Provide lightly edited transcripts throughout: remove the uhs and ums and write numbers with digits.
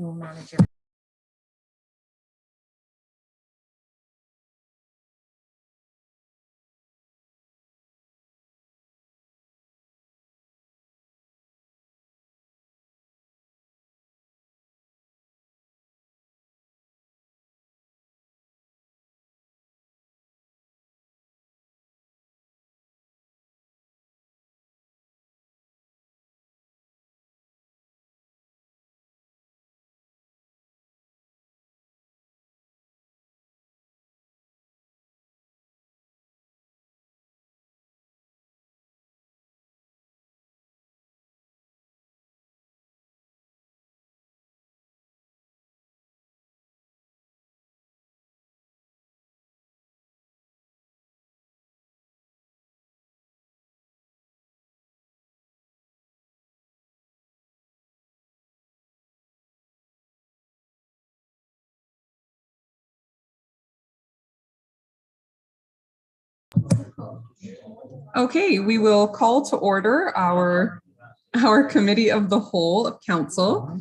will manage it. Okay, we will call to order our committee of the whole of council.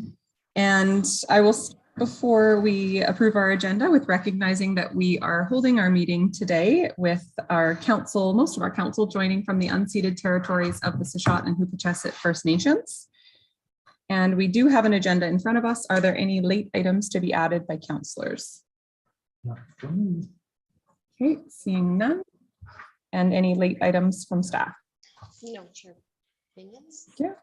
And I will start before we approve our agenda with recognizing that we are holding our meeting today with our council, most of our council joining from the unceded territories of the Sewage and Hupechesit First Nations. And we do have an agenda in front of us. Are there any late items to be added by councillors? Okay, seeing none. And any late items from staff? No, Chair. Opinions? Yeah.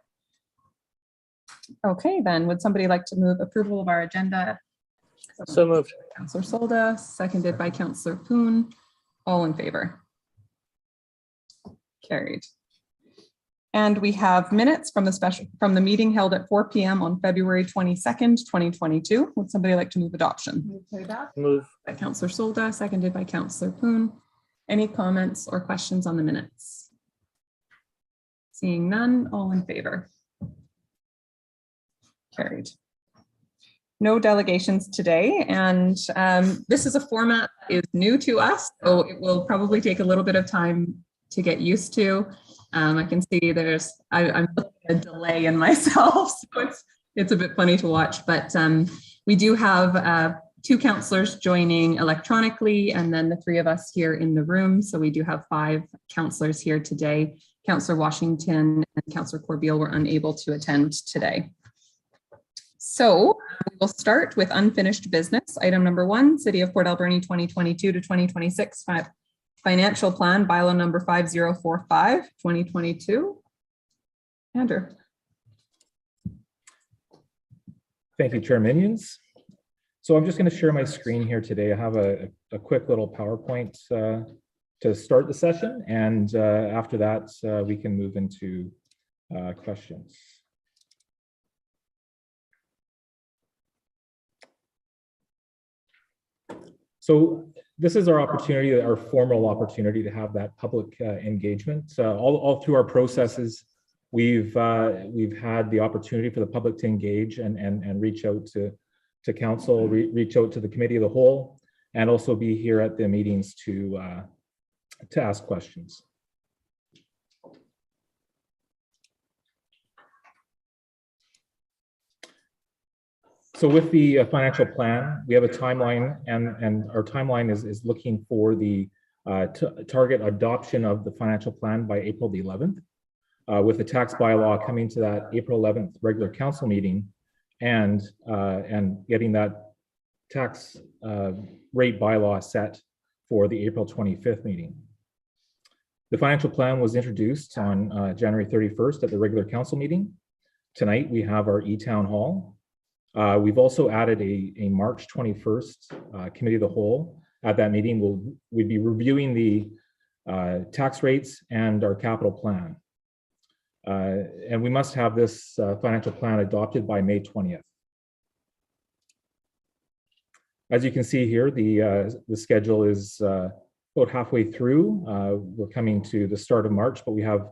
Okay, then would somebody like to move approval of our agenda? So moved. Councillor Solda, seconded by Councillor Poon. All in favor? Carried. And we have minutes from the meeting held at 4 p.m. on February 22nd, 2022. Would somebody like to move adoption? Move. By Councillor Solda, seconded by Councillor Poon. Any comments or questions on the minutes? Seeing none, all in favor? Carried. No delegations today, and this is a format that is new to us, so it will probably take a little bit of time to get used to. I can see I'm looking at a delay in myself, so it's a bit funny to watch, but we do have 2 councillors joining electronically, and then the 3 of us here in the room. So we do have 5 councillors here today. Councillor Washington and Councillor Corbeil were unable to attend today. So we will start with unfinished business. Item number 1, City of Port Alberni 2022 to 2026 financial plan, bylaw number 5045, 2022. Andrew. Thank you, Chair Minions. So I'm just going to share my screen here today. I have a quick little PowerPoint to start the session, and after that, we can move into questions. So this is our opportunity, our formal opportunity to have that public engagement. All through our processes, we've had the opportunity for the public to engage and reach out to council, reach out to the committee of the whole, and also be here at the meetings to ask questions. So with the financial plan, we have a timeline, and our timeline is looking for the target adoption of the financial plan by April the 11th, with the tax bylaw coming to that April 11th regular council meeting, and getting that tax rate bylaw set for the April 25th meeting. The financial plan was introduced on January 31st at the regular council meeting. Tonight we have our e-town hall. We've also added a March 21st committee of the whole. At that meeting, we'd be reviewing the tax rates and our capital plan. And we must have this financial plan adopted by May 20th. As you can see here, the schedule is about halfway through. We're coming to the start of March, but we have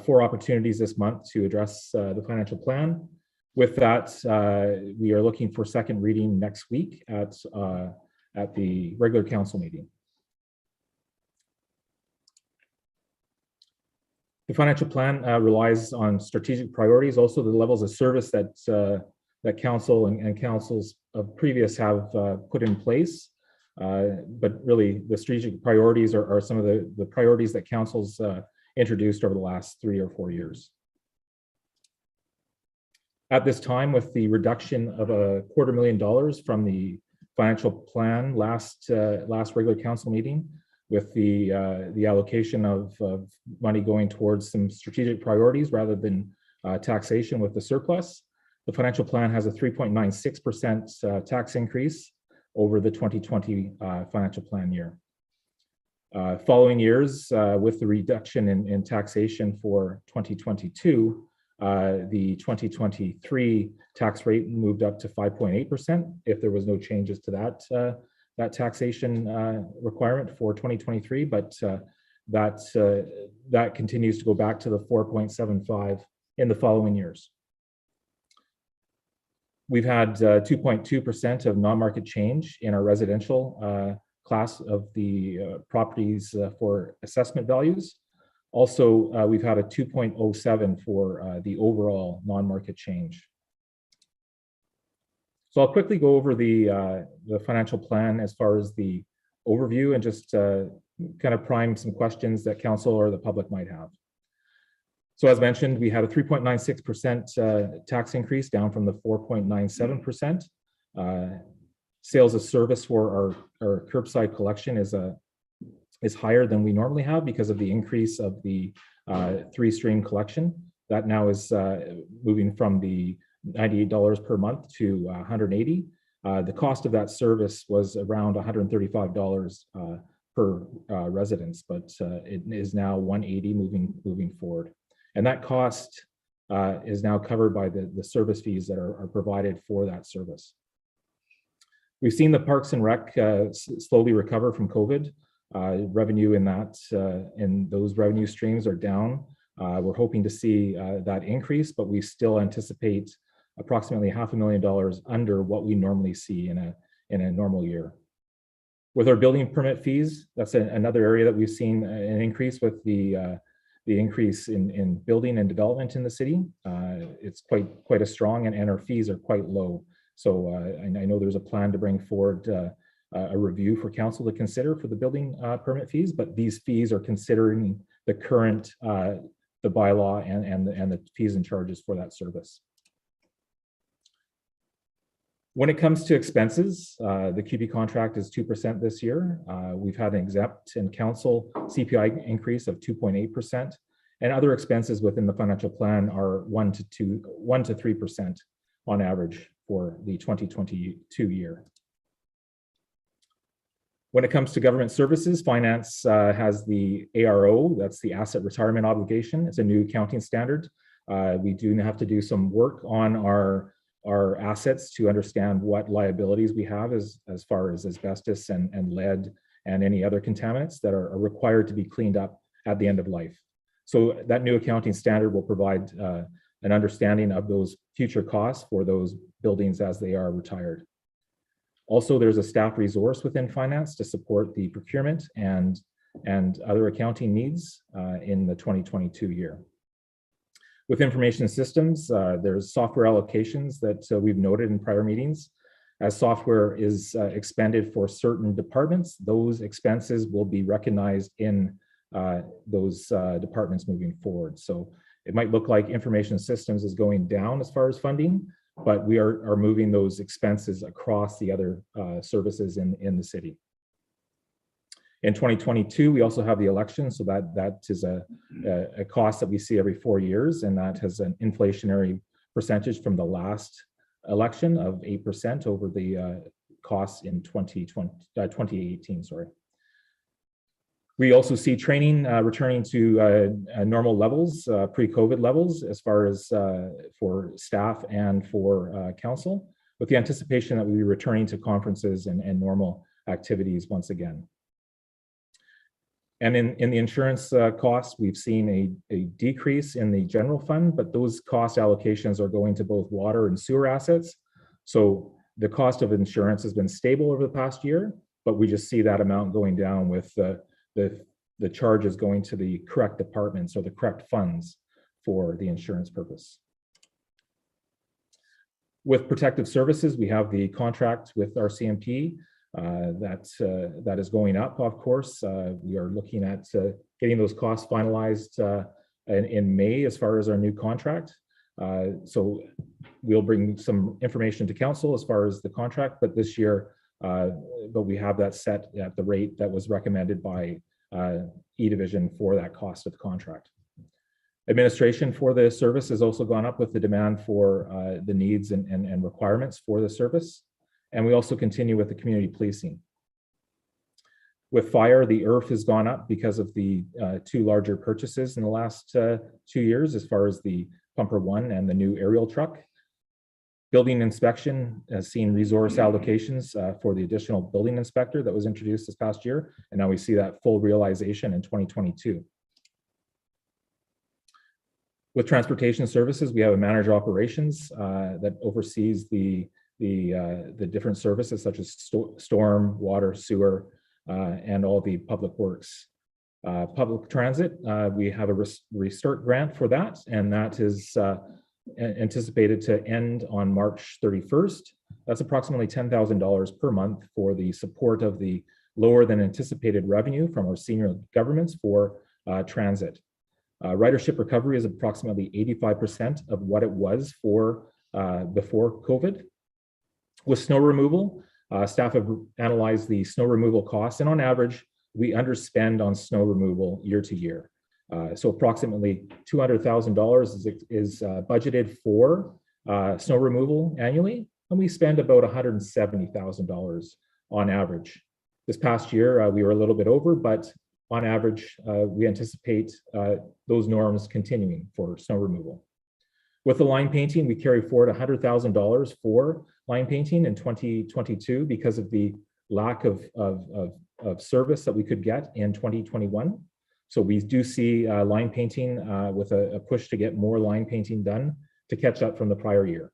4 opportunities this month to address the financial plan. With that, we are looking for second reading next week at the regular council meeting. The financial plan relies on strategic priorities, also the levels of service that that council and councils of previous have put in place. But really, the strategic priorities are some of the priorities that councils introduced over the last 3 or 4 years. At this time, with the reduction of $250,000 from the financial plan last regular council meeting, with the allocation of money going towards some strategic priorities rather than taxation with the surplus, the financial plan has a 3.96% tax increase over the 2020 financial plan year. Following years, with the reduction in taxation for 2022, the 2023 tax rate moved up to 5.8% if there was no changes to that taxation requirement for 2023, but that continues to go back to the 4.75 in the following years. We've had 2.2% of non-market change in our residential class of the properties for assessment values. Also, we've had a 2.07 for the overall non-market change. So I'll quickly go over the financial plan as far as the overview and just kind of prime some questions that council or the public might have. So as mentioned, we had a 3.96% tax increase down from the 4.97%. Sales of service for our curbside collection is higher than we normally have because of the increase of the 3-stream collection. That now is moving from the $98 per month to $180. The cost of that service was around $135 per residence, but it is now $180 moving forward. And that cost is now covered by the service fees that are provided for that service. We've seen the Parks and Rec slowly recover from COVID. Revenue in those revenue streams are down. We're hoping to see that increase, but we still anticipate approximately $500,000 under what we normally see in a normal year. With our building permit fees, that's another area that we've seen an increase with the increase in building and development in the city. It's quite a strong, and our fees are quite low. So I know there's a plan to bring forward a review for council to consider for the building permit fees, but these fees are considering the current the bylaw and the fees and charges for that service. When it comes to expenses, the QB contract is 2% this year. We've had an exempt and council CPI increase of 2.8%, and other expenses within the financial plan are 1 to 3% on average for the 2022 year. When it comes to government services, finance has the ARO, that's the asset retirement obligation. It's a new accounting standard. We do have to do some work on our assets to understand what liabilities we have as far as asbestos and lead and any other contaminants that are required to be cleaned up at the end of life. So that new accounting standard will provide an understanding of those future costs for those buildings as they are retired. Also, there's a staff resource within finance to support the procurement and other accounting needs in the 2022 year. With information systems, there's software allocations that we've noted in prior meetings. As software is expended for certain departments, those expenses will be recognized in those departments moving forward. So it might look like information systems is going down as far as funding, but we are moving those expenses across the other services in the city. In 2022, we also have the election, so that is a cost that we see every 4 years, and that has an inflationary percentage from the last election of 8% over the costs in 2018. Sorry. We also see training returning to normal levels, pre-COVID levels, as far as for staff and for council, with the anticipation that we'll be returning to conferences and normal activities once again. And in the insurance costs, we've seen a decrease in the general fund, but those cost allocations are going to both water and sewer assets. So the cost of insurance has been stable over the past year, but we just see that amount going down with the charges going to the correct departments or the correct funds for the insurance purpose. With protective services, we have the contract with RCMP that is going up, of course. We are looking at getting those costs finalized in May as far as our new contract. So we'll bring some information to council as far as the contract, but this year, but we have that set at the rate that was recommended by E-Division for that cost of the contract. Administration for the service has also gone up with the demand for the needs and requirements for the service. And we also continue with the community policing. With fire, the IRF has gone up because of the two larger purchases in the last 2 years, as far as the Pumper 1 and the new aerial truck. Building inspection has seen resource allocations for the additional building inspector that was introduced this past year. And now we see that full realization in 2022. With transportation services, we have a manager operations that oversees the different services such as storm, water, sewer, and all the public works. Public transit, we have a restart grant for that, and that is anticipated to end on March 31st. That's approximately $10,000 per month for the support of the lower than anticipated revenue from our senior governments for transit. Ridership recovery is approximately 85% of what it was for before COVID. With snow removal, staff have analyzed the snow removal costs, and on average, we underspend on snow removal year to year. So approximately $200,000 is budgeted for snow removal annually, and we spend about $170,000 on average. This past year, we were a little bit over, but on average, we anticipate those norms continuing for snow removal. With the line painting, we carry forward $100,000 for line painting in 2022 because of the lack of service that we could get in 2021. So we do see line painting with a push to get more line painting done to catch up from the prior year.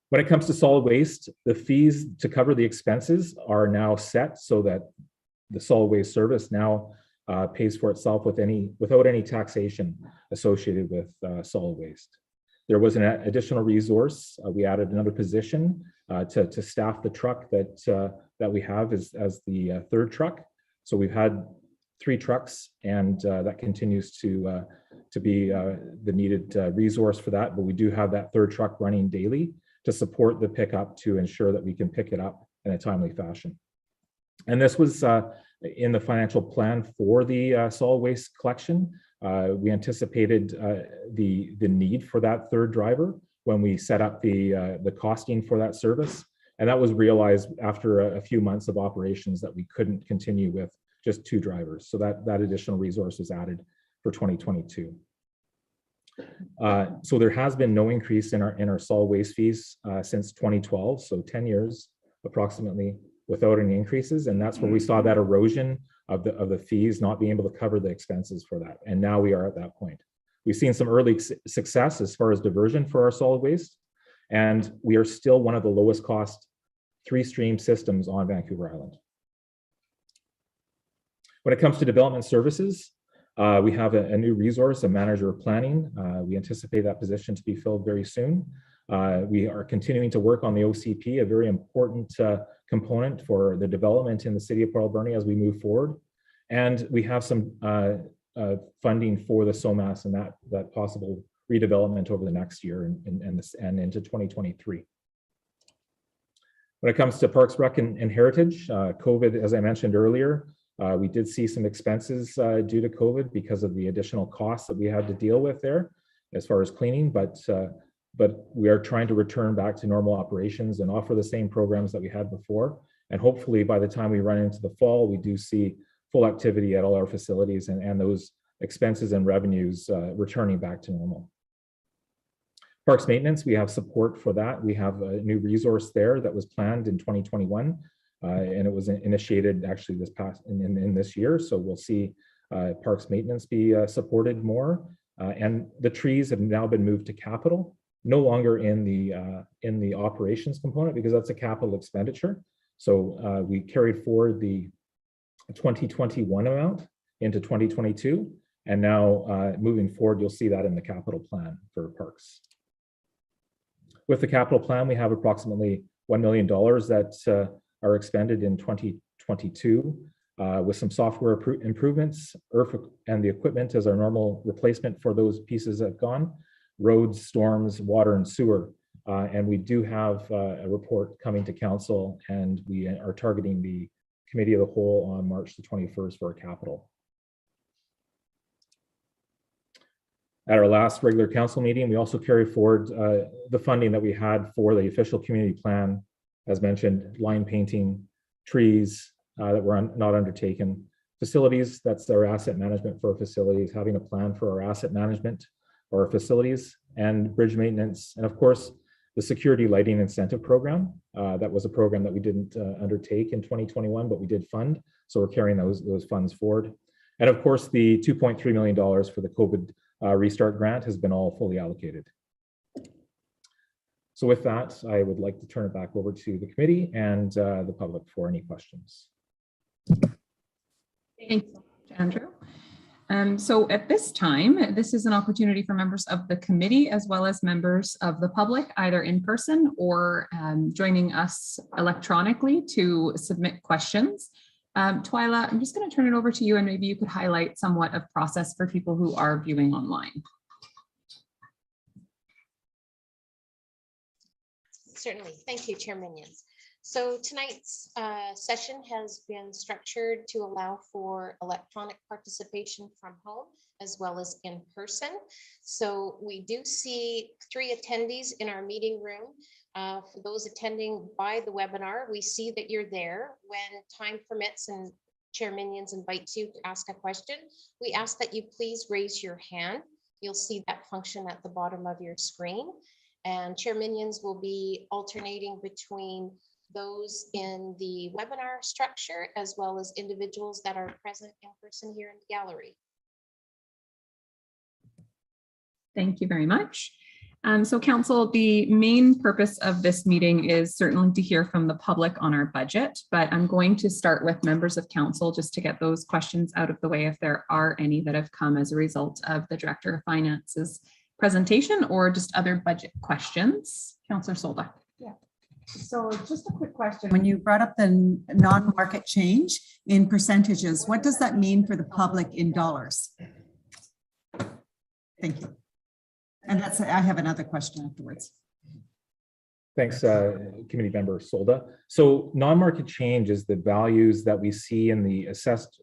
When it comes to solid waste, the fees to cover the expenses are now set so that the solid waste service now pays for itself without any taxation associated with solid waste. There was an additional resource. We added another position to staff the truck that we have as the third truck. So we've had 3 trucks, and that continues to be the needed resource for that. But we do have that third truck running daily to support the pickup to ensure that we can pick it up in a timely fashion. And this was in the financial plan for the solid waste collection. We anticipated the need for that third driver when we set up the costing for that service. And that was realized after a few months of operations that we couldn't continue with just 2 drivers. So that additional resource was added for 2022. So there has been no increase in our solid waste fees since 2012, so 10 years approximately without any increases, and that's where we saw that erosion of the fees not being able to cover the expenses for that. And now we are at that point. We've seen some early success as far as diversion for our solid waste, and we are still one of the lowest cost 3-stream systems on Vancouver Island. When it comes to development services, we have a new resource, a manager of planning. We anticipate that position to be filled very soon. We are continuing to work on the OCP, a very important component for the development in the city of Port Alberni as we move forward. And we have some funding for the SOMAS and that possible redevelopment over the next year and into 2023. When it comes to Parks, Rec, and Heritage, COVID, as I mentioned earlier, we did see some expenses due to COVID because of the additional costs that we had to deal with there as far as cleaning, but we are trying to return back to normal operations and offer the same programs that we had before. And hopefully by the time we run into the fall, we do see full activity at all our facilities and those expenses and revenues returning back to normal. Parks maintenance, we have support for that. We have a new resource there that was planned in 2021, and it was initiated actually in this year. So we'll see parks maintenance be supported more. And the trees have now been moved to capital, no longer in the operations component because that's a capital expenditure. So we carried forward the 2021 amount into 2022, and now moving forward, you'll see that in the capital plan for parks. With the capital plan, we have approximately $1 million that are expended in 2022 with some software improvements, and the equipment as our normal replacement for those pieces that have gone, roads, storms, water, and sewer. And we do have a report coming to council, and we are targeting the committee of the whole on March the 21st for our capital. At our last regular council meeting, we also carried forward the funding that we had for the official community plan, as mentioned, line painting, trees that were not undertaken, facilities, that's our asset management for our facilities, having a plan for our asset management or our facilities, and bridge maintenance, and of course, the security lighting incentive program. That was a program that we didn't undertake in 2021, but we did fund. So we're carrying those funds forward. And of course, the $2.3 million for the COVID restart grant has been all fully allocated. So with that, I would like to turn it back over to the committee and the public for any questions. Thank you, Andrew. So at this time, this is an opportunity for members of the committee as well as members of the public, either in person or joining us electronically, to submit questions. Twyla, I'm just going to turn it over to you, and maybe you could highlight somewhat of process for people who are viewing online. Certainly. Thank you, Chair Minions. So tonight's session has been structured to allow for electronic participation from home as well as in person. So we do see 3 attendees in our meeting room. For those attending by the webinar, we see that you're there. When time permits and Chair Minions invites you to ask a question, we ask that you please raise your hand. You'll see that function at the bottom of your screen. And Chair Minions will be alternating between those in the webinar structure as well as individuals that are present in person here in the gallery. Thank you very much. So Council, the main purpose of this meeting is certainly to hear from the public on our budget, but I'm going to start with members of Council just to get those questions out of the way if there are any that have come as a result of the Director of Finance's presentation or just other budget questions. Councillor Solda. Yeah. So just a quick question. When you brought up the non-market change in percentages, what does that mean for the public in dollars? Thank you. And that's, I have another question afterwards. Thanks, committee member Solda. So non-market change is the values that we see in the assessed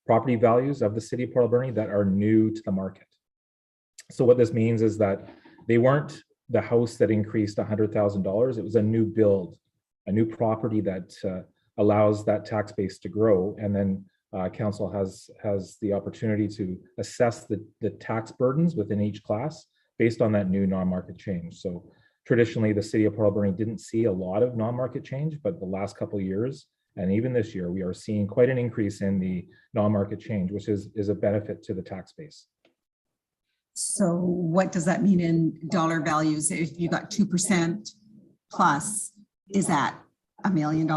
property values of the city of Port Alberni that are new to the market. So what this means is that they weren't the house that increased $100,000. It was a new build, a new property that allows that tax base to grow. And then council has the opportunity to assess the tax burdens within each class based on that new non-market change. So traditionally, the city of Port Alberni didn't see a lot of non-market change, but the last couple of years, and even this year, we are seeing quite an increase in the non-market change, which is a benefit to the tax base. So what does that mean in dollar values? If you got 2% plus, is that $1 million?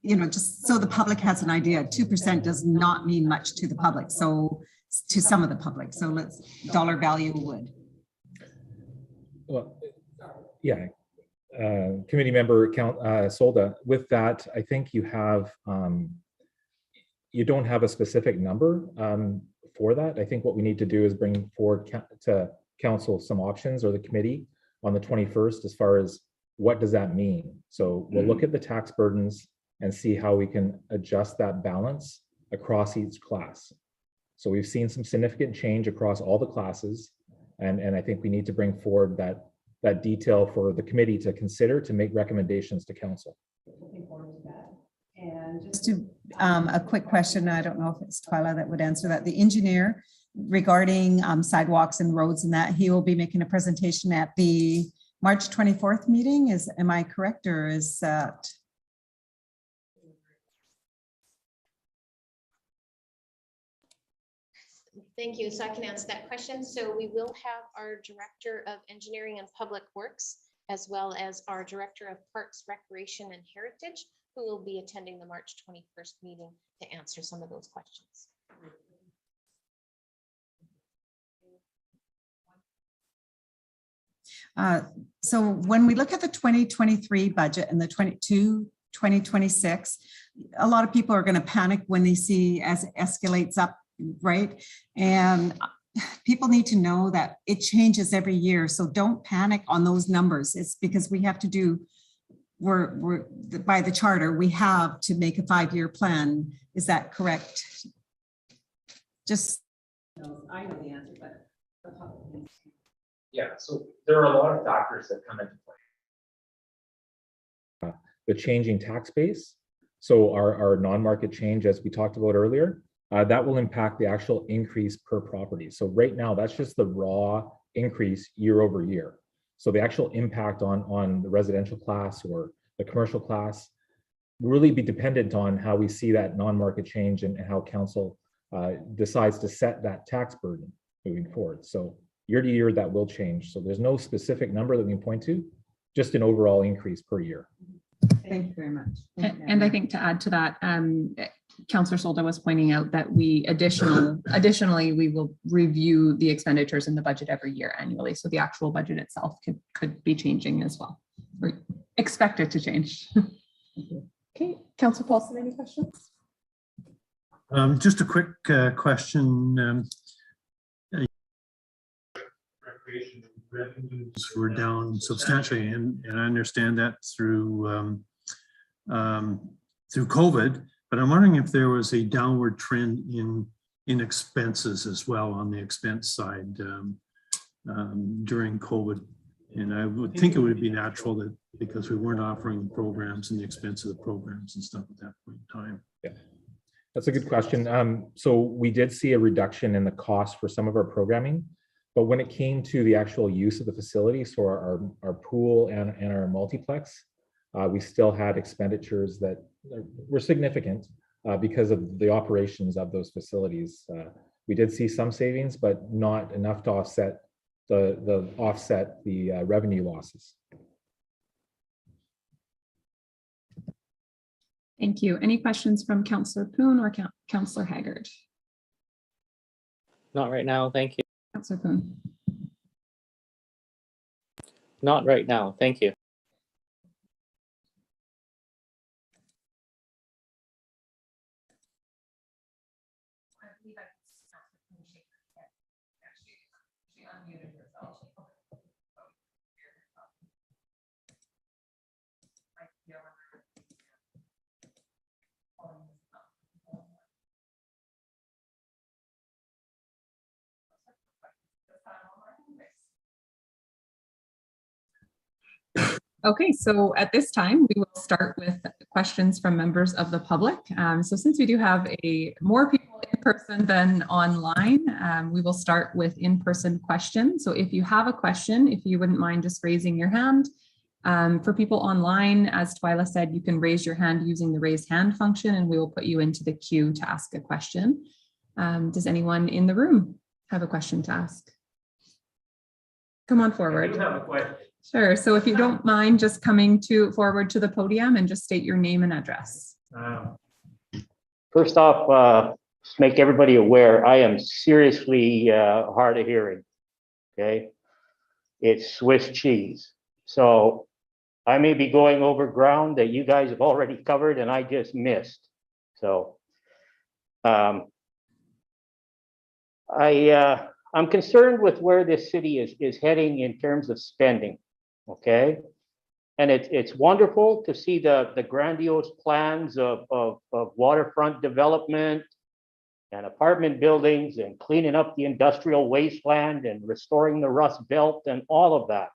You know, just so the public has an idea, 2% does not mean much to the public. So to some of the public. So let's dollar value would. Well, yeah, committee member Solda, with that, I think you have, you don't have a specific number for that. I think what we need to do is bring forward to council some options, or the committee on the 21st, as far as what does that mean. So we'll look at the tax burdens and see how we can adjust that balance across each class. So we've seen some significant change across all the classes. And I think we need to bring forward that detail for the committee to consider to make recommendations to council. Looking forward to that. And just to a quick question, I don't know if it's Twyla that would answer that. The engineer regarding sidewalks and roads and that, he will be making a presentation at the March 24th meeting. Am I correct, or is that? Thank you. So I can answer that question. So we will have our Director of Engineering and Public Works, as well as our Director of Parks, Recreation and Heritage, who will be attending the March 21st meeting to answer some of those questions. So when we look at the 2023 budget and the 2026, a lot of people are going to panic when they see as it escalates up, right? And people need to know that it changes every year. So don't panic on those numbers. It's because we have to do, we're by the charter, we have to make a 5-year plan. Is that correct? Just. I know the answer, but. Yeah, so there are a lot of factors that come into play. The changing tax base. So our non-market change, as we talked about earlier, that will impact the actual increase per property. So right now, that's just the raw increase year over year. So the actual impact on the residential class or the commercial class will really be dependent on how we see that non-market change and how council decides to set that tax burden moving forward. So year to year, that will change. So there's no specific number that we can point to, just an overall increase per year. Thank you very much. And I think to add to that, Councillor Solda was pointing out that we additionally, we will review the expenditures in the budget every year annually. So the actual budget itself could be changing as well, or expected to change. Okay, Councillor Paulson, any questions? Just a quick question. Recreation revenues were down substantially, and I understand that through COVID. But I'm wondering if there was a downward trend in expenses as well on the expense side during COVID. And I would think it would be natural that because we weren't offering programs and the expense of the programs and stuff at that point in time. Yeah, that's a good question. So we did see a reduction in the cost for some of our programming, but when it came to the actual use of the facility, so our pool and our multiplex, we still had expenditures that were significant because of the operations of those facilities. We did see some savings, but not enough to offset the revenue losses. Thank you. Any questions from Councillor Poon or Councillor Haggard? Not right now, thank you. Councillor Poon. Not right now, thank you. Okay, so at this time, we will start with questions from members of the public. So since we do have more people in person than online, we will start with in-person questions. So if you have a question, if you wouldn't mind just raising your hand. For people online, as Twyla said, you can raise your hand using the raise hand function and we will put you into the queue to ask a question. Does anyone in the room have a question to ask? Come on forward. I do have a question. Sure. So if you don't mind just coming forward to the podium and just state your name and address. First off, just make everybody aware, I am seriously hard of hearing. Okay. It's Swiss cheese. So I may be going over ground that you guys have already covered and I just missed. So I'm concerned with where this city is heading in terms of spending. Okay. And it's wonderful to see the grandiose plans of waterfront development and apartment buildings and cleaning up the industrial wasteland and restoring the Rust Belt and all of that.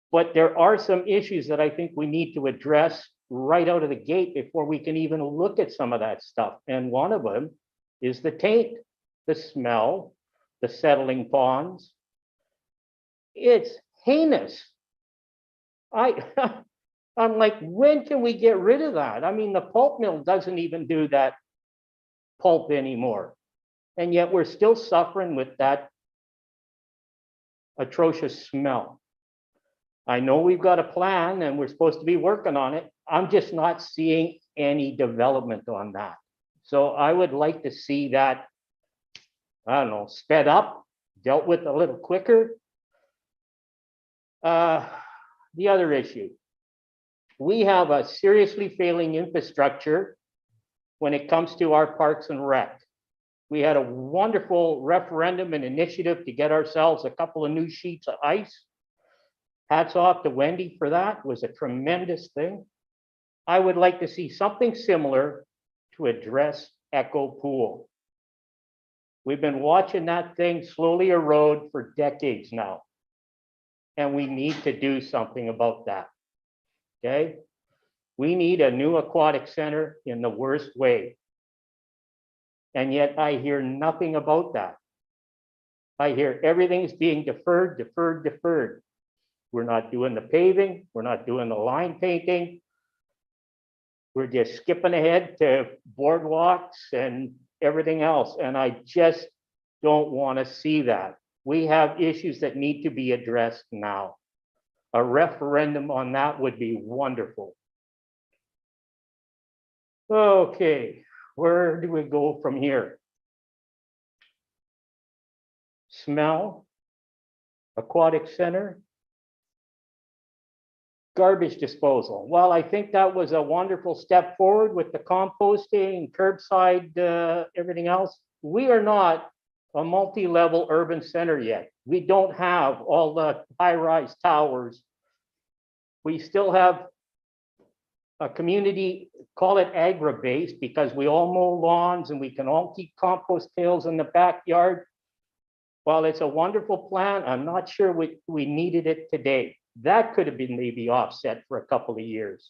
But there are some issues that I think we need to address right out of the gate before we can even look at some of that stuff. And one of them is the taint, the smell, the settling ponds. It's heinous. I'm like, when can we get rid of that? I mean, the pulp mill doesn't even do that pulp anymore. And yet we're still suffering with that atrocious smell. I know we've got a plan and we're supposed to be working on it. I'm just not seeing any development on that. So I would like to see that, I don't know, sped up, dealt with a little quicker. The other issue, we have a seriously failing infrastructure when it comes to our parks and rec. We had a wonderful referendum and initiative to get ourselves a couple of new sheets of ice. Hats off to Wendy for that. It was a tremendous thing. I would like to see something similar to address Echo Pool. We've been watching that thing slowly erode for decades now. And we need to do something about that. Okay? We need a new aquatic center in the worst way. And yet I hear nothing about that. I hear everything's being deferred, deferred, deferred. We're not doing the paving. We're not doing the line painting. We're just skipping ahead to boardwalks and everything else. And I just don't want to see that. We have issues that need to be addressed now. A referendum on that would be wonderful. Okay, where do we go from here? Smell, aquatic center, garbage disposal. Well, I think that was a wonderful step forward with the composting, curbside, everything else. We are not a multi-level urban center yet. We don't have all the high-rise towers. We still have a community, call it agri-based, because we all mow lawns and we can all keep compost pails in the backyard. While it's a wonderful plan, I'm not sure we needed it today. That could have been maybe offset for a couple of years.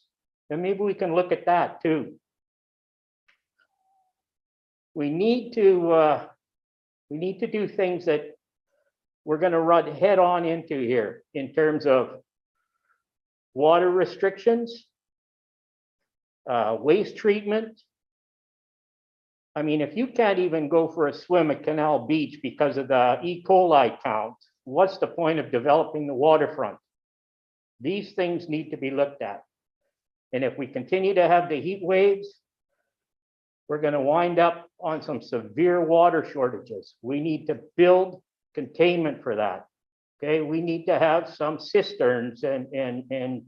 And maybe we can look at that too. We need to do things that we're going to run head on into here in terms of water restrictions, waste treatment. I mean, if you can't even go for a swim at Canal Beach because of the E. coli count, what's the point of developing the waterfront? These things need to be looked at. And if we continue to have the heat waves, we're going to wind up on some severe water shortages. We need to build containment for that. Okay, we need to have some cisterns and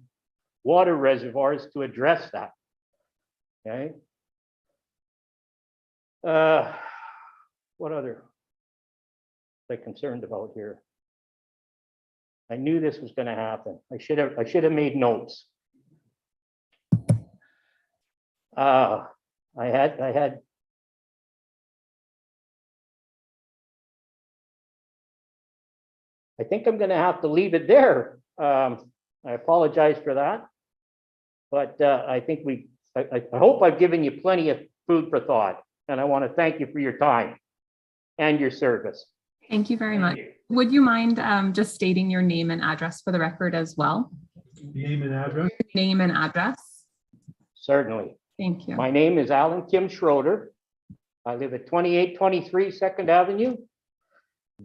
water reservoirs to address that. Okay. What other am I concerned about here? I knew this was going to happen. I should have made notes. I think I'm going to have to leave it there. I apologize for that, but I think I hope I've given you plenty of food for thought, and I want to thank you for your time and your service. Thank you very much. Would you mind just stating your name and address for the record as well? Name and address? Name and address. Certainly. Thank you. My name is Alan Kim Schroeder. I live at 2823 2nd Avenue,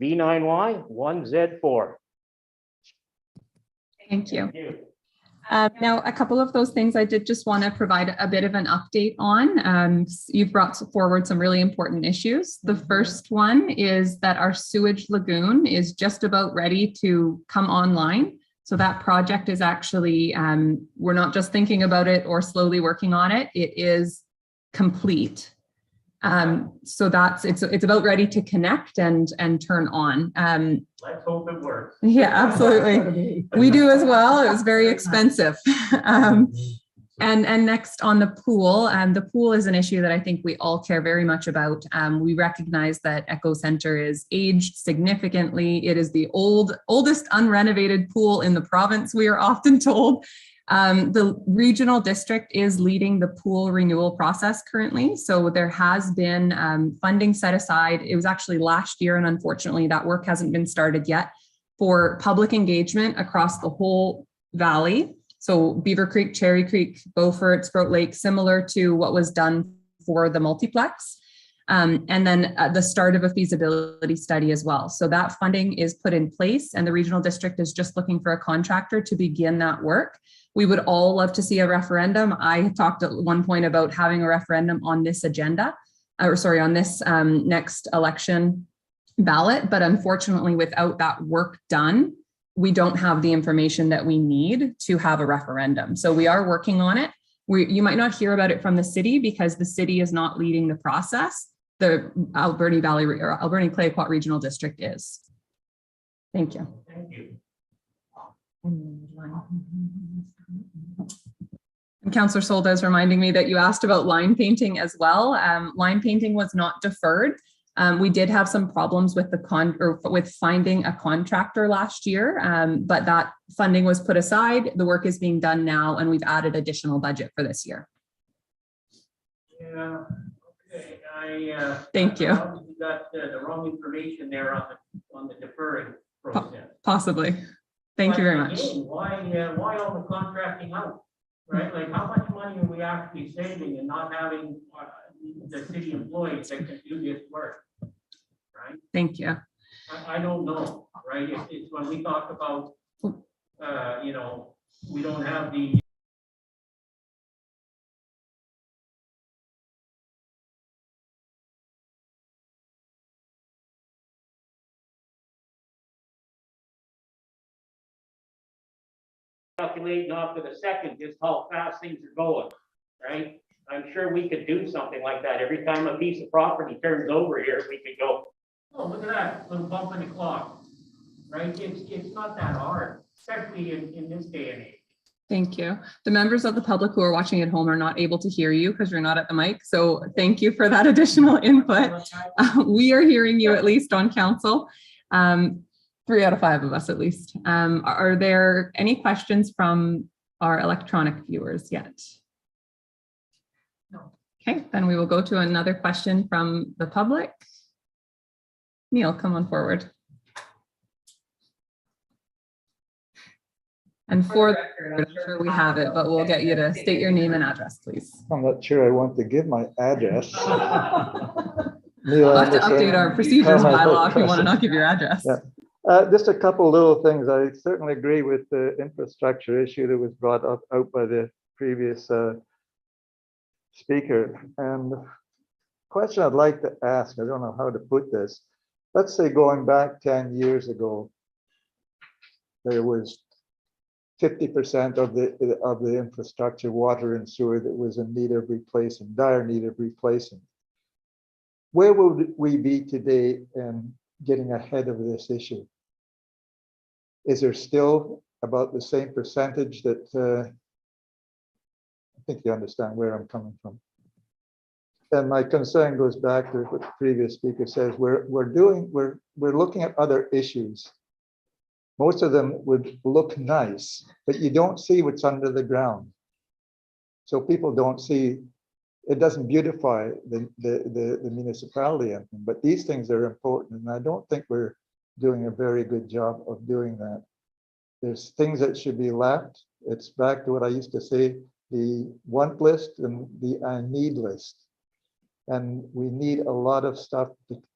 B9Y 1Z4. Thank you. Now, a couple of those things I did just want to provide a bit of an update on. You've brought forward some really important issues. The first one is that our sewage lagoon is just about ready to come online. So that project is actually, we're not just thinking about it or slowly working on it. It is complete. So it's about ready to connect and turn on. Let's hope it works. Yeah, absolutely. We do as well. It was very expensive. And next on the pool is an issue that I think we all care very much about. We recognize that Echo Center is aged significantly. It is the oldest unrenovated pool in the province, we are often told. The regional district is leading the pool renewal process currently. So there has been funding set aside. It was actually last year, and unfortunately that work hasn't been started yet, for public engagement across the whole valley. So Beaver Creek, Cherry Creek, Beaufort, Sprout Lake, similar to what was done for the multiplex. And then the start of a feasibility study as well. So that funding is put in place, and the regional district is just looking for a contractor to begin that work. We would all love to see a referendum. I talked at one point about having a referendum on this agenda, on this next election ballot, but unfortunately without that work done, we don't have the information that we need to have a referendum. So we are working on it. You might not hear about it from the city because the city is not leading the process. The Alberni Valley or Alberni Clayoquot Regional District is. Thank you. Thank you. And Councillor Solda is reminding me that you asked about line painting as well. Line painting was not deferred. We did have some problems with with finding a contractor last year, but that funding was put aside. The work is being done now, and we've added additional budget for this year. Yeah. Okay. Thank you. You got the wrong information there on the deferring process. Possibly. Thank you very much. Again, why all the contracting out? Right? Like, how much money are we actually saving and not having the city employees that can do this work? Right? Thank you. I don't know, right? It's when we talk about, you know, we don't have the calculating off to the second just how fast things are going, right? I'm sure we could do something like that. Every time a piece of property turns over here, we could go, oh, look at that, little bump in the clock, right? It's not that hard, especially in this day and age. Thank you. The members of the public who are watching at home are not able to hear you because you're not at the mic. So thank you for that additional input. We are hearing you at least on council. 3 out of 5 of us at least. Are there any questions from our electronic viewers yet? No. Okay, then we will go to another question from the public. Neil, come on forward. And for the record, I'm sure we have it, but we'll get you to state your name and address, please. I'm not sure I want to give my address. We'll have to update our procedures bylaw if you want to not give your address. Yeah. Just a couple little things. I certainly agree with the infrastructure issue that was brought up out by the previous speaker. And the question I'd like to ask, I don't know how to put this. Let's say going back 10 years ago, there was 50% of the infrastructure, water and sewer, that was in need of replacing, dire need of replacing. Where would we be today in getting ahead of this issue? Is there still about the same percentage that I think you understand where I'm coming from? And my concern goes back to what the previous speaker says. We're looking at other issues. Most of them would look nice, but you don't see what's under the ground. So people don't see, it doesn't beautify the municipality, but these things are important. And I don't think we're doing a very good job of doing that. There's things that should be left. It's back to what I used to say, the want list and the I need list. And we need a lot of stuff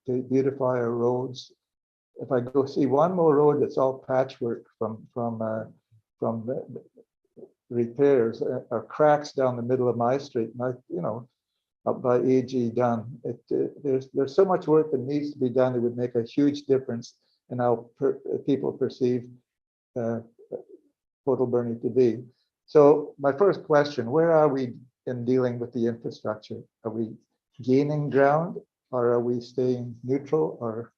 to beautify our roads. If I go see one more road that's all patchwork from the repairs or cracks down the middle of my street, and up by AG Dunn, there's so much work that needs to be done that would make a huge difference in how people perceive Port Alberni to be. So my first question, where are we in dealing with the infrastructure? Are we gaining ground, or are we staying neutral, or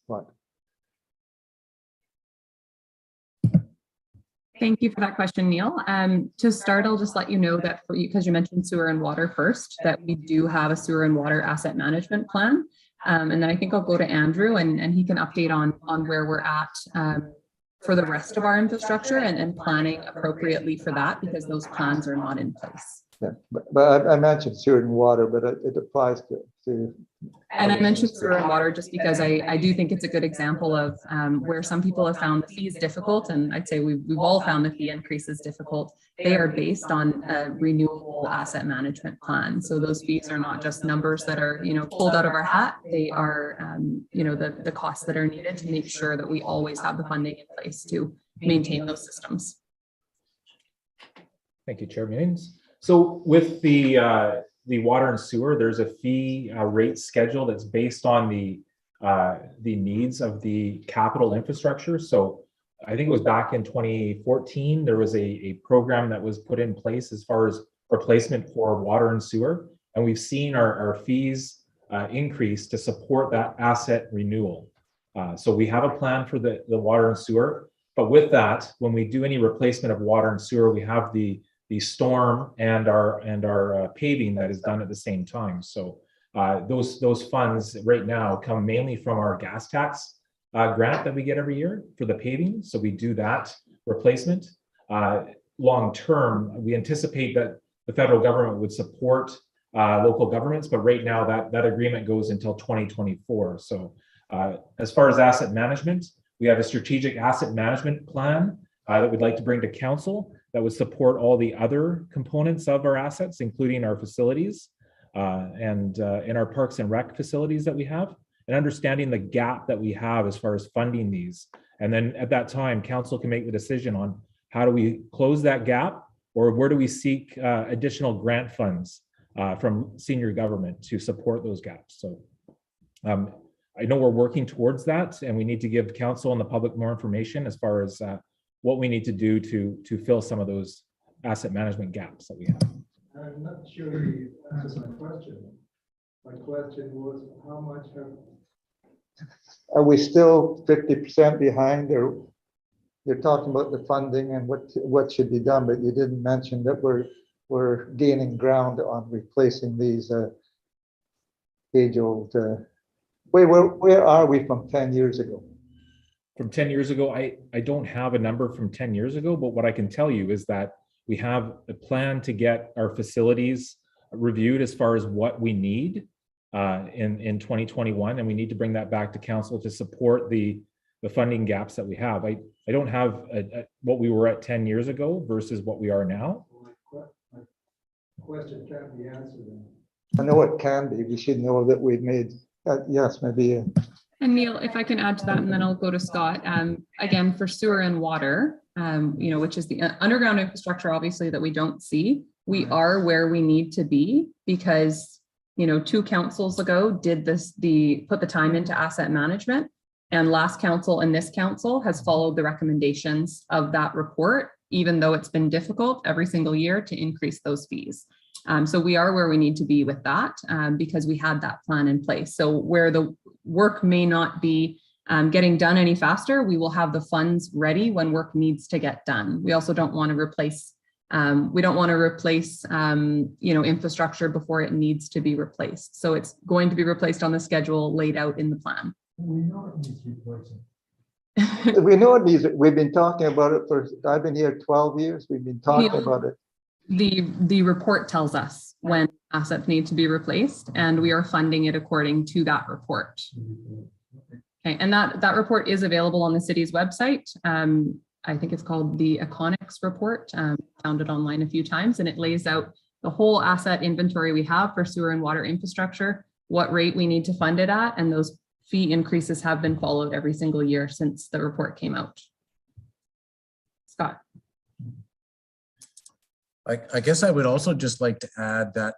what? Thank you for that question, Neil. To start, I'll just let you know that for you, because you mentioned sewer and water first, that we do have a sewer and water asset management plan. And then I think I'll go to Andrew and he can update on where we're at for the rest of our infrastructure and planning appropriately for that, because those plans are not in place. Yeah, but I mentioned sewer and water, but it applies to. And I mentioned sewer and water just because I do think it's a good example of where some people have found the fees difficult, and I'd say we've all found the fee increases difficult. They are based on a renewable asset management plan. So those fees are not just numbers that are pulled out of our hat. They are the costs that are needed to make sure that we always have the funding in place to maintain those systems. Thank you, Chair Means. So with the water and sewer, there's a fee rate schedule that's based on the needs of the capital infrastructure. So I think it was back in 2014, there was a program that was put in place as far as replacement for water and sewer. And we've seen our fees increase to support that asset renewal. So we have a plan for the water and sewer, but with that, when we do any replacement of water and sewer, we have the storm and our paving that is done at the same time. So those funds right now come mainly from our gas tax grant that we get every year for the paving. So we do that replacement. Long term, we anticipate that the federal government would support local governments, but right now that agreement goes until 2024. So as far as asset management, we have a strategic asset management plan that we'd like to bring to council that would support all the other components of our assets, including our facilities and in our parks and rec facilities that we have, and understanding the gap that we have as far as funding these. And then at that time, council can make the decision on how do we close that gap, or where do we seek additional grant funds from senior government to support those gaps. So I know we're working towards that, and we need to give council and the public more information as far as what we need to do to fill some of those asset management gaps that we have. I'm not sure you answered my question. My question was, how much are we still 50% behind, or you're talking about the funding and what should be done, but you didn't mention that we're gaining ground on replacing these age-old. Where are we from 10 years ago? From 10 years ago, I don't have a number from 10 years ago, but what I can tell you is that we have a plan to get our facilities reviewed as far as what we need in 2021, and we need to bring that back to council to support the funding gaps that we have. I don't have what we were at 10 years ago versus what we are now. My question can't be answered. I know it can be. We should know that we've made, yes, maybe. And Neil, if I can add to that, and then I'll go to Scott. Again, for sewer and water, which is the underground infrastructure, obviously, that we don't see, we are where we need to be, because, 2 councils ago did put the time into asset management, and last council and this council has followed the recommendations of that report, even though it's been difficult every single year to increase those fees. So we are where we need to be with that, because we had that plan in place. So where the work may not be getting done any faster, we will have the funds ready when work needs to get done. We also don't want to replace, infrastructure before it needs to be replaced. So it's going to be replaced on the schedule laid out in the plan. We know it needs replacing. We know it needs it. We've been talking about it I've been here 12 years. We've been talking about it. The report tells us when assets need to be replaced, and we are funding it according to that report. Okay, and that report is available on the city's website. I think it's called the Econics report. Found it online a few times, and it lays out the whole asset inventory we have for sewer and water infrastructure, what rate we need to fund it at, and those fee increases have been followed every single year since the report came out. Scott. I guess I would also just like to add that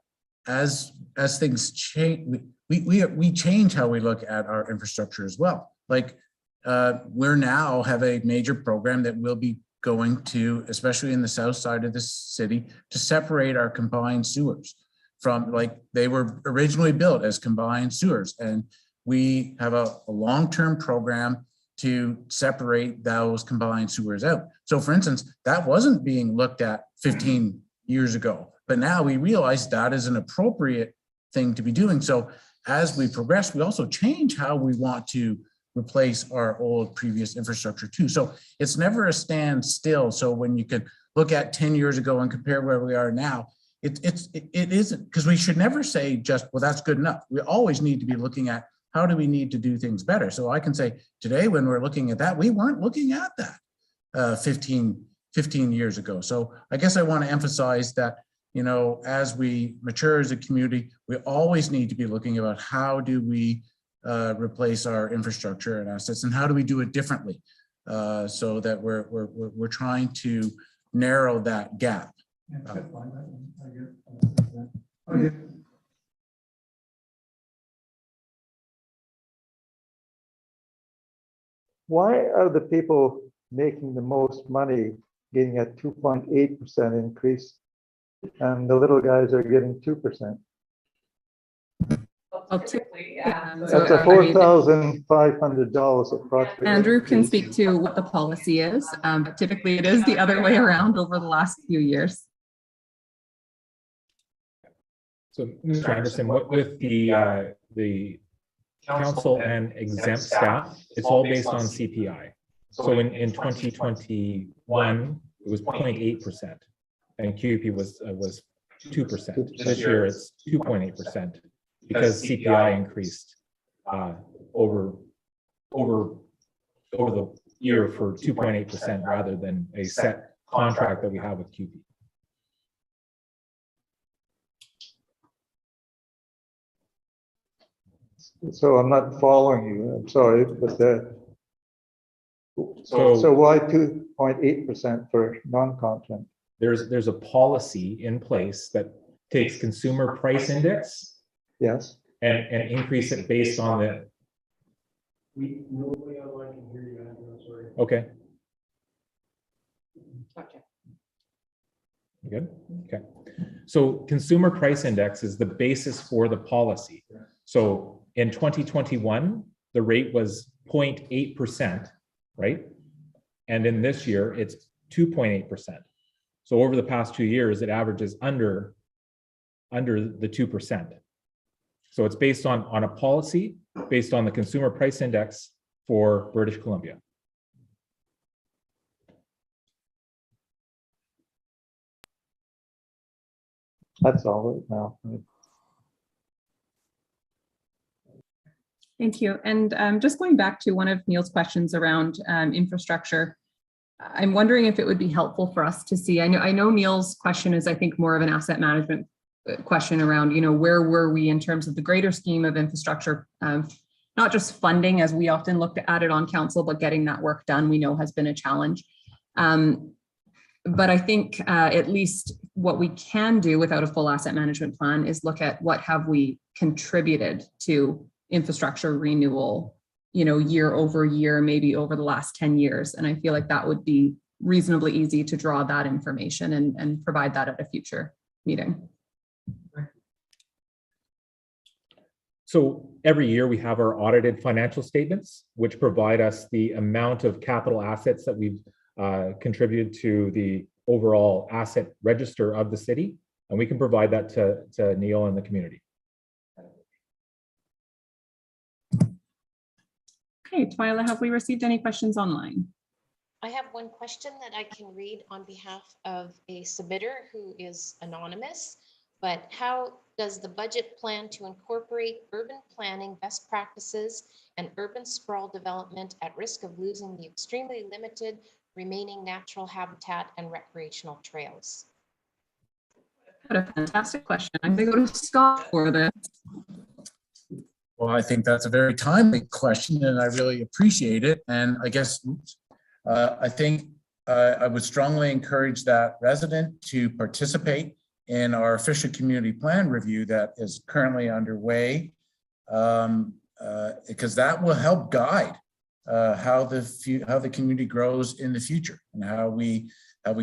as things change, we change how we look at our infrastructure as well. Like we're now have a major program that will be going to, especially in the south side of the city, to separate our combined sewers from, like, they were originally built as combined sewers, and we have a long-term program to separate those combined sewers out. So for instance, that wasn't being looked at 15 years ago, but now we realize that is an appropriate thing to be doing. So as we progress, we also change how we want to replace our old previous infrastructure too. So it's never a standstill. So when you can look at 10 years ago and compare where we are now, it isn't, because we should never say just, well, that's good enough. We always need to be looking at how do we need to do things better. So I can say today, when we're looking at that, we weren't looking at that 15 years ago. So I guess I want to emphasize that, as we mature as a community, we always need to be looking about how do we replace our infrastructure and assets, and how do we do it differently, so that we're trying to narrow that gap. Why are the people making the most money, getting a 2.8% increase, and the little guys are getting 2%. Well, typically, That's a $4,500 approximately. Andrew can speak to what the policy is, but typically it is the other way around over the last few years. So, Mr. Anderson, what with the council and exempt staff, it's all based on CPI. So in 2021, it was 0.8%, and QP was 2%. This year it's 2.8% because CPI increased over the year for 2.8% rather than a set contract that we have with QP. So I'm not following you, I'm sorry, but so why 2.8% for non-content? There's a policy in place that takes consumer price index Yes. and increase it based on the. Nobody online can hear you, Andrew, I'm sorry. Okay. Good. Okay. So consumer price index is the basis for the policy. So in 2021, the rate was 0.8%, right? And in this year, it's 2.8%. So over the past 2 years, it averages under the 2%. So it's based on a policy based on the consumer price index for British Columbia. That's all right now. Thank you. And just going back to one of Neil's questions around infrastructure, I'm wondering if it would be helpful for us to see, I know Neil's question is, I think, more of an asset management question around, where were we in terms of the greater scheme of infrastructure, not just funding as we often look at it on council, but getting that work done, we know has been a challenge. But I think at least what we can do without a full asset management plan is look at what have we contributed to infrastructure renewal, year over year, maybe over the last 10 years. And I feel like that would be reasonably easy to draw that information and provide that at a future meeting. So every year we have our audited financial statements, which provide us the amount of capital assets that we've contributed to the overall asset register of the city. And we can provide that to Neil and the community. Okay, Twyla, have we received any questions online? I have one question that I can read on behalf of a submitter who is anonymous, but how does the budget plan to incorporate urban planning best practices and urban sprawl development at risk of losing the extremely limited remaining natural habitat and recreational trails? What a fantastic question. I'm going to go to Scott for this. Well, I think that's a very timely question and I really appreciate it. And I guess, I think I would strongly encourage that resident to participate in our official community plan review that is currently underway, because that will help guide how the community grows in the future and how we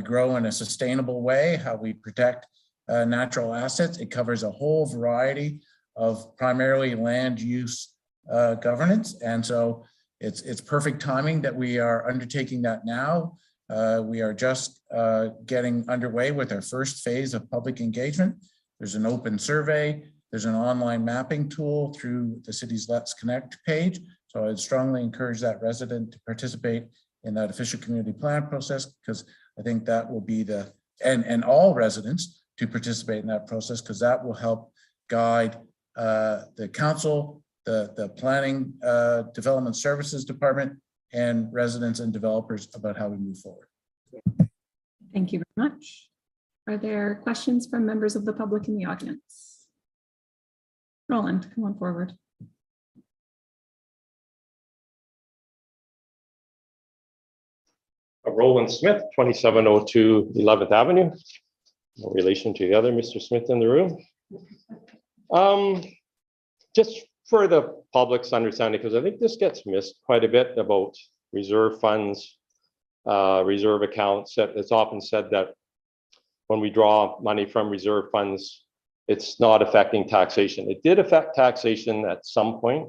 grow in a sustainable way, how we protect natural assets. It covers a whole variety of primarily land use governance. And so it's perfect timing that we are undertaking that now. We are just getting underway with our first phase of public engagement. There's an open survey. There's an online mapping tool through the city's Let's Connect page. So I'd strongly encourage that resident to participate in that official community plan process, because I think that will be and all residents to participate in that process, because that will help guide the council, the planning development services department, and residents and developers about how we move forward. Thank you very much. Are there questions from members of the public in the audience? Roland, come on forward. Roland Smith, 2702 11th Avenue. No relation to the other Mr. Smith in the room. Just for the public's understanding, because I think this gets missed quite a bit about reserve funds. reserve accounts. It's often said that when we draw money from reserve funds, it's not affecting taxation. It did affect taxation at some point,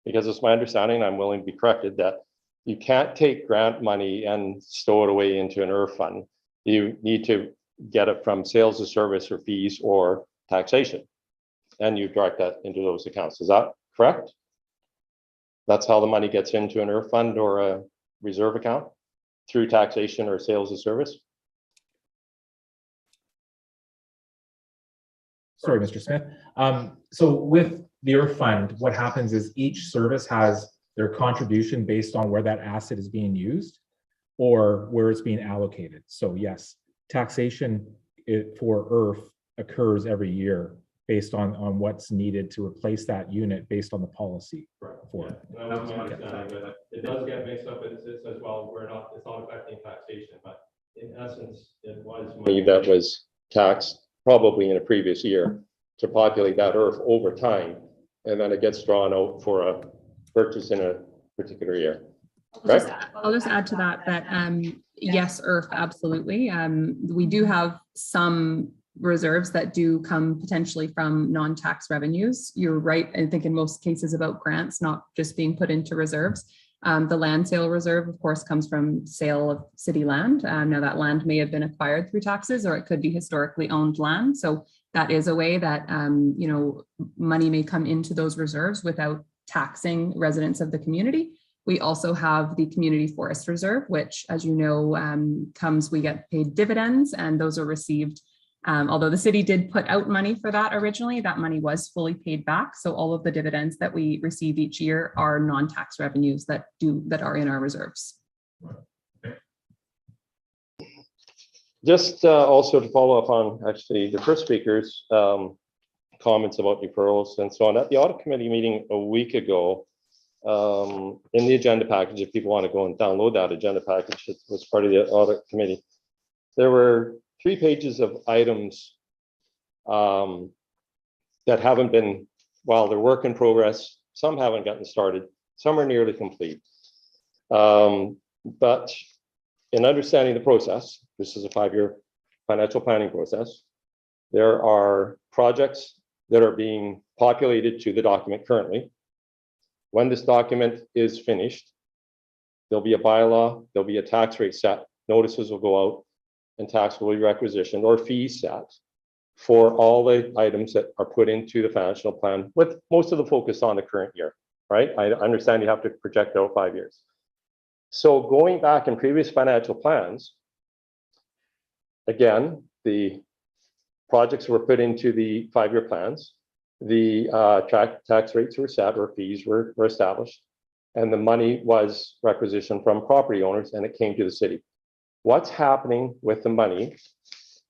because it's my understanding, I'm willing to be corrected, that you can't take grant money and stow it away into an IRF fund. You need to get it from sales of service or fees or taxation, and you direct that into those accounts. Is that correct? That's how the money gets into an IRF fund or a reserve account, through taxation or sales of service? Sorry, Mr. Smith. So with the IRF fund, what happens is each service has their contribution based on where that asset is being used or where it's being allocated. So yes, taxation for IRF occurs every year based on what's needed to replace that unit based on the policy. Right. For it. That was my understanding, but it does get mixed up with this as well. It's not affecting taxation, but in essence, it was money that was taxed probably in a previous year to populate that IRF over time, and then it gets drawn out for a purchase in a particular year. I'll just add to that yes, IRF, absolutely. We do have some reserves that do come potentially from non-tax revenues. You're right, I think in most cases about grants, not just being put into reserves. The land sale reserve, of course, comes from sale of city land. Now that land may have been acquired through taxes, or it could be historically owned land. So that is a way that money may come into those reserves without taxing residents of the community. We also have the community forest reserve, which, as you know, we get paid dividends, and those are received. Although the city did put out money for that originally, that money was fully paid back. So all of the dividends that we receive each year are non-tax revenues that are in our reserves. Just also to follow up on actually the first speaker's comments about referrals and so on. At the audit committee meeting a week ago, in the agenda package, if people want to go and download that agenda package, it was part of the audit committee. There were 3 pages of items that haven't been, while they're work in progress, some haven't gotten started, some are nearly complete. But in understanding the process, this is a 5-year financial planning process, there are projects that are being populated to the document currently. When this document is finished, there'll be a bylaw, there'll be a tax rate set, notices will go out, and tax will be requisitioned or fees set for all the items that are put into the financial plan, with most of the focus on the current year, right? I understand you have to project out 5 years. So going back in previous financial plans, again, the projects were put into the 5-year plans, the tax rates were set or fees were established, and the money was requisitioned from property owners, and it came to the city. What's happening with the money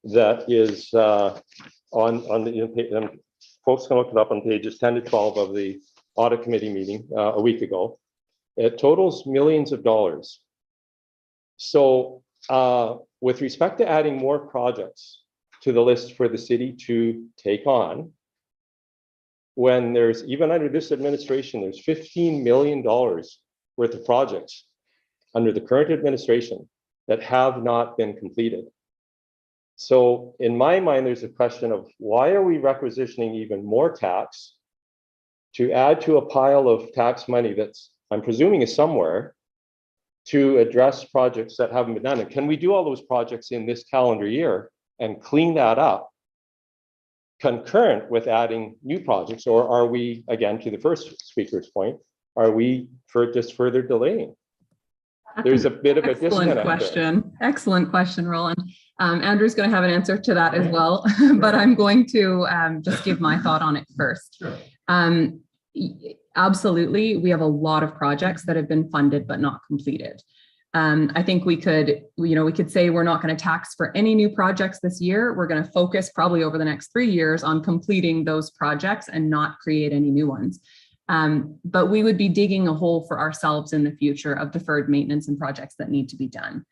that is on the folks can look it up on pages 10 to 12 of the audit committee meeting a week ago. It totals millions of dollars. So with respect to adding more projects to the list for the city to take on, when there's, even under this administration, there's $15 million worth of projects under the current administration that have not been completed. So in my mind, there's a question of why are we requisitioning even more tax to add to a pile of tax money that's, I'm presuming, is somewhere, to address projects that haven't been done? And can we do all those projects in this calendar year and clean that up concurrent with adding new projects? Or are we, again, to the first speaker's point, are we just further delaying? There's a bit of a disconnect. Excellent question, Roland. Andrew's going to have an answer to that as well, but I'm going to just give my thought on it first. Sure. Absolutely, we have a lot of projects that have been funded but not completed. I think we could say we're not going to tax for any new projects this year. We're going to focus probably over the next 3 years on completing those projects and not create any new ones. But we would be digging a hole for ourselves in the future of deferred maintenance and projects that need to be done.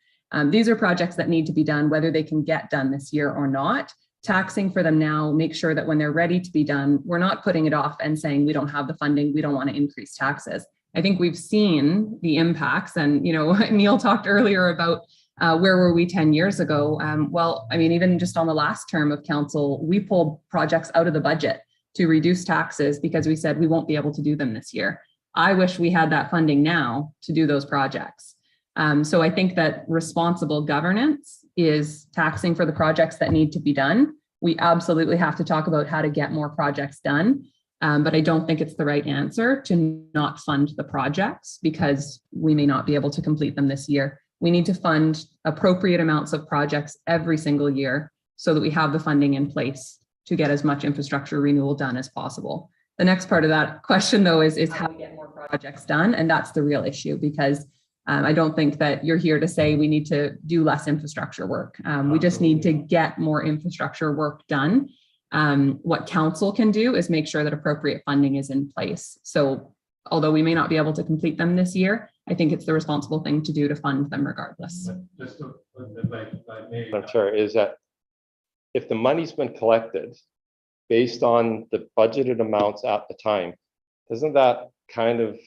These are projects that need to be done, whether they can get done this year or not. Taxing for them now, make sure that when they're ready to be done, we're not putting it off and saying we don't have the funding, we don't want to increase taxes. I think we've seen the impacts, and Neil talked earlier about Where were we 10 years ago? Well, I mean, even just on the last term of council, we pulled projects out of the budget to reduce taxes because we said we won't be able to do them this year. I wish we had that funding now to do those projects. So I think that responsible governance is taxing for the projects that need to be done. We absolutely have to talk about how to get more projects done. But I don't think it's the right answer to not fund the projects because we may not be able to complete them this year. We need to fund appropriate amounts of projects every single year so that we have the funding in place to get as much infrastructure renewal done as possible. The next part of that question, though, is how to get more projects done. And that's the real issue because I don't think that you're here to say we need to do less infrastructure work. We just need to get more infrastructure work done. What council can do is make sure that appropriate funding is in place. So although we may not be able to complete them this year, I think it's the responsible thing to do to fund them regardless. Just to, I'm sure is that if the money's been collected based on the budgeted amounts at the time, doesn't that kind of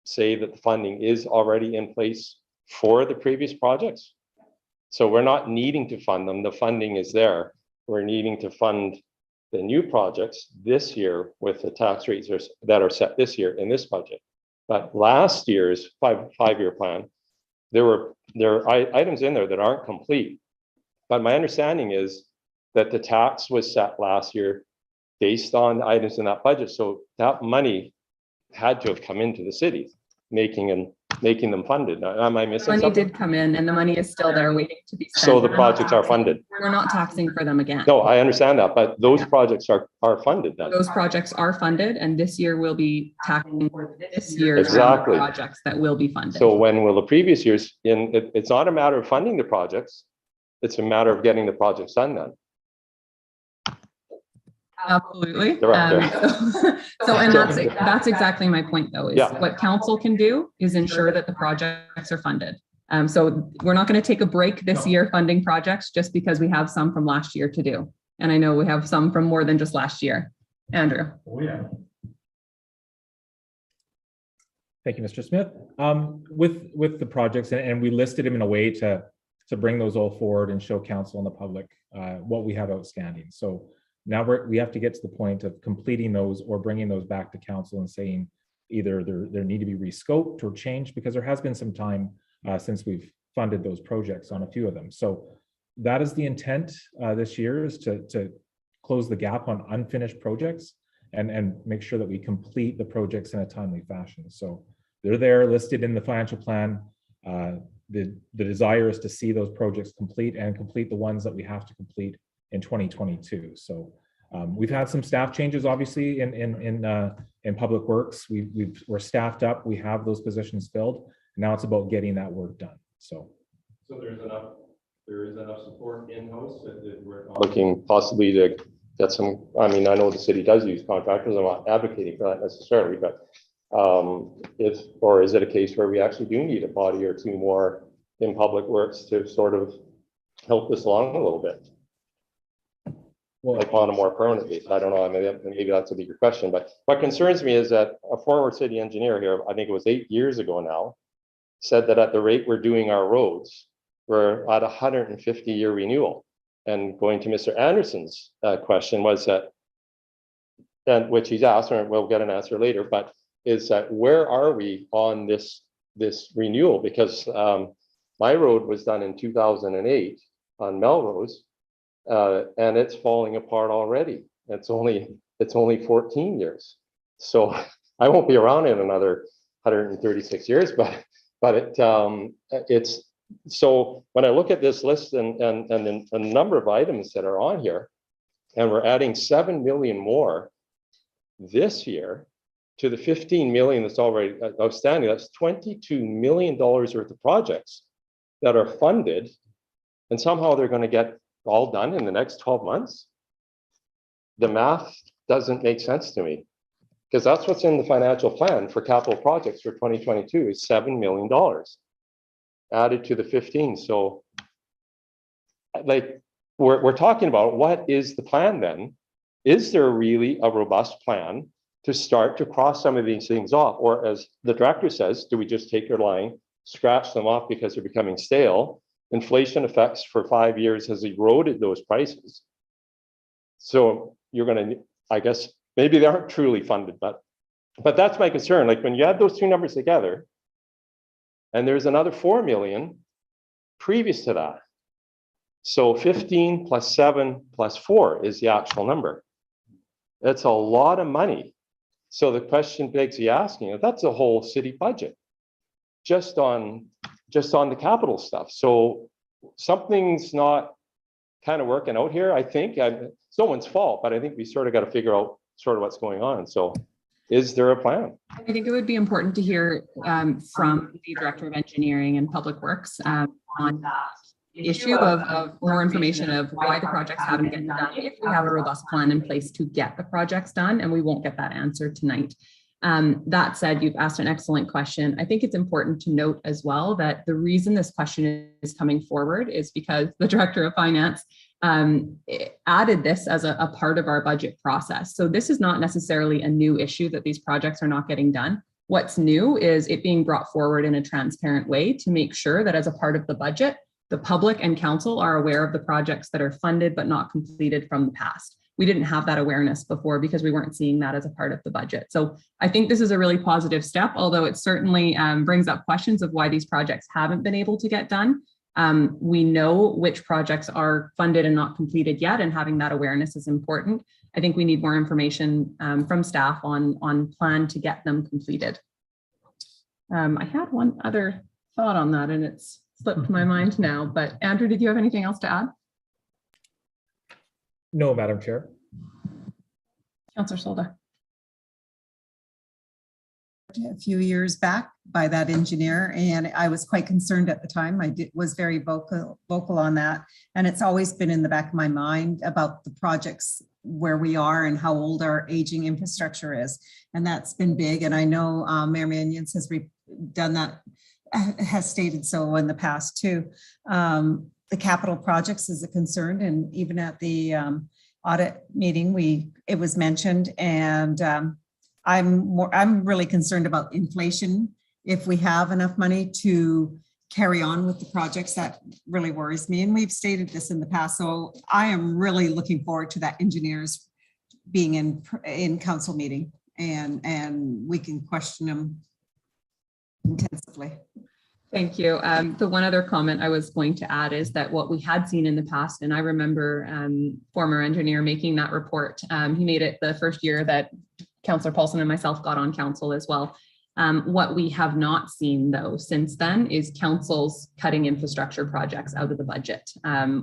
say that the funding is already in place for the previous projects? So we're not needing to fund them. The funding is there. We're needing to fund the new projects this year with the tax rates that are set this year in this budget. But last year's five-year plan, there are items in there that aren't complete. But my understanding is that the tax was set last year based on items in that budget. So that money had to have come into the city, making them funded. Now, am I missing Money something? did come in and the money is still there waiting to be spent. So the projects are funded. We're not taxing for them again. No, I understand that, but those projects are funded then. Those projects are funded and this year we'll be taxing for this year's Exactly. projects that will be funded. So when will the previous years, it's not a matter of funding the projects, it's a matter of getting the projects done then. Absolutely. Director. That's exactly my point though, is Yeah. what council can do is ensure that the projects are funded. So we're not going to take a break this year funding projects just because we have some from last year to do. And I know we have some from more than just last year. Andrew. oh yeah. Thank you, Mr. Smith. With the projects, and we listed them in a way to bring those all forward and show council and the public what we have outstanding. So now we have to get to the point of completing those or bringing those back to council and saying either there need to be rescoped or changed, because there has been some time since we've funded those projects on a few of them. So that is the intent this year, is to close the gap on unfinished projects and make sure that we complete the projects in a timely fashion. So they're there listed in the financial plan. The desire is to see those projects complete and complete the ones that we have to complete in 2022. So we've had some staff changes, obviously, in public works. We're staffed up. We have those positions filled. Now it's about getting that work done. So there is enough support in-house that we're looking possibly to get some. I mean, I know the city does use contractors. I'm not advocating for that necessarily, but is it a case where we actually do need a body or two more in public works to sort of help us along a little bit? Well, like on a more permanent basis. I don't know, maybe that's a bigger question, but what concerns me is that a former city engineer here, I think it was 8 years ago now, said that at the rate we're doing our roads, we're at 150-year renewal. And going to Mr. Anderson's question was that, and which he's asked, and we'll get an answer later, but is that where are we on this renewal? Because my road was done in 2008 on Melrose, and it's falling apart already. It's only 14 years. So I won't be around in another 136 years, but it's so when I look at this list and a number of items that are on here, and we're adding 7 million more this year to the 15 million that's already outstanding, that's $22 million worth of projects that are funded, and somehow they're going to get all done in the next 12 months. The math doesn't make sense to me, because that's what's in the financial plan for capital projects for 2022 is $7 million added to the 15. So like we're talking about what is the plan then? Is there really a robust plan to start to cross some of these things off? Or as the director says, do we just take your line, scratch them off because they're becoming stale, inflation effects for 5 years has eroded those prices. So you're going to, I guess, maybe they aren't truly funded, but that's my concern. Like when you add those two numbers together, and there's another 4 million previous to that. So 15 plus 7 plus 4 is the actual number. That's a lot of money. So the question begs the asking, that's a whole city budget just on the capital stuff. So something's not kind of working out here, I think. It's no one's fault, but I think we sort of got to figure out sort of what's going on. So is there a plan? I think it would be important to hear from the Director of Engineering and Public Works on that issue of more information of why the projects haven't gotten done, if we have a robust plan in place to get the projects done, and we won't get that answer tonight. That said, you've asked an excellent question. I think it's important to note as well that the reason this question is coming forward is because the Director of Finance added this as a part of our budget process. So this is not necessarily a new issue that these projects are not getting done. What's new is it being brought forward in a transparent way to make sure that as a part of the budget, the public and council are aware of the projects that are funded but not completed from the past. We didn't have that awareness before because we weren't seeing that as a part of the budget. So I think this is a really positive step, although it certainly brings up questions of why these projects haven't been able to get done. We know which projects are funded and not completed yet, and having that awareness is important. I think we need more information from staff on plan to get them completed. I had one other thought on that and it's slipped my mind now, but Andrew, did you have anything else to add? No, Madam Chair. Councillor Solda. A few years back by that engineer, and I was quite concerned at the time. I was very vocal on that, and it's always been in the back of my mind about the projects where we are and how old our aging infrastructure is, and that's been big. And I know Mayor Manions has done that, has stated so in the past too. The capital projects is a concern, and even at the audit meeting, it was mentioned, and I'm really concerned about inflation. If we have enough money to carry on with the projects, that really worries me. And we've stated this in the past. So I am really looking forward to that engineers being in council meeting, and we can question them intensively. Thank you. The one other comment I was going to add is that what we had seen in the past, and I remember former engineer making that report. He made it the first year that Councillor Paulson and myself got on council as well. What we have not seen though since then is councils cutting infrastructure projects out of the budget,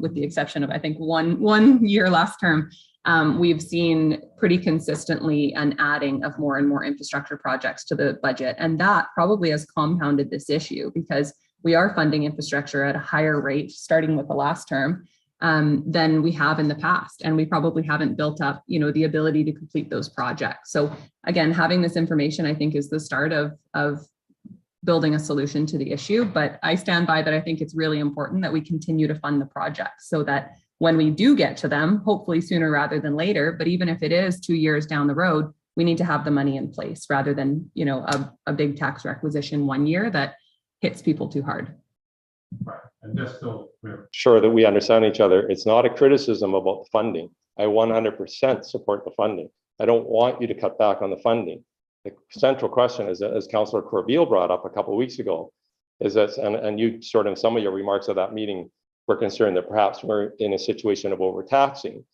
with the exception of I think one year last term. We've seen pretty consistently an adding of more and more infrastructure projects to the budget. And that probably has compounded this issue because we are funding infrastructure at a higher rate, starting with the last term, than we have in the past. And we probably haven't built up, the ability to complete those projects. So again, having this information, I think, is the start of building a solution to the issue. But I stand by that. I think it's really important that we continue to fund the projects so that when we do get to them, hopefully sooner rather than later, but even if it is 2 years down the road, we need to have the money in place rather than, a big tax requisition 1 year that hits people too hard. Right, and just so we're Sure that we understand each other. It's not a criticism about the funding. I 100% support the funding. I don't want you to cut back on the funding. The central question is, as Councillor Corbeil brought up a couple of weeks ago, is that, and you sort of in some of your remarks at that meeting were concerned that perhaps we're in a situation of overtaxing.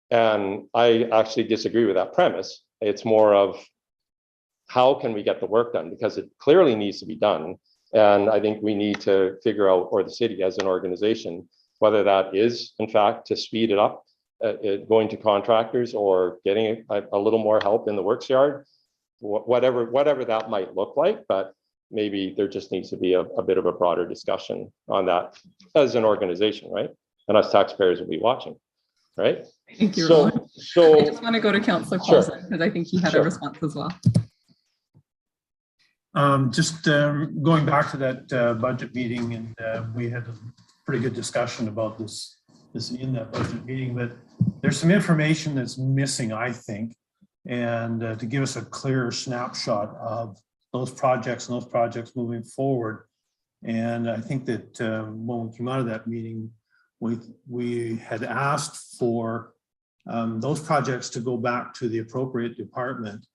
And I actually disagree with that premise. It's more of how can we get the work done, because it clearly needs to be done. And I think we need to figure out, or the city as an organization, whether that is in fact to speed it up, going to contractors or getting a little more help in the works yard, whatever that might look like. But maybe there just needs to be a bit of a broader discussion on that as an organization, right? And us taxpayers will be watching, right? Thank you. So I just want to go to Councillor Paulson because I think he had a response as well. Just going back to that budget meeting, and we had a pretty good discussion about this in that budget meeting, but there's some information that's missing, I think, and to give us a clearer snapshot of those projects moving forward. And I think that when we came out of that meeting, we had asked for those projects to go back to the appropriate department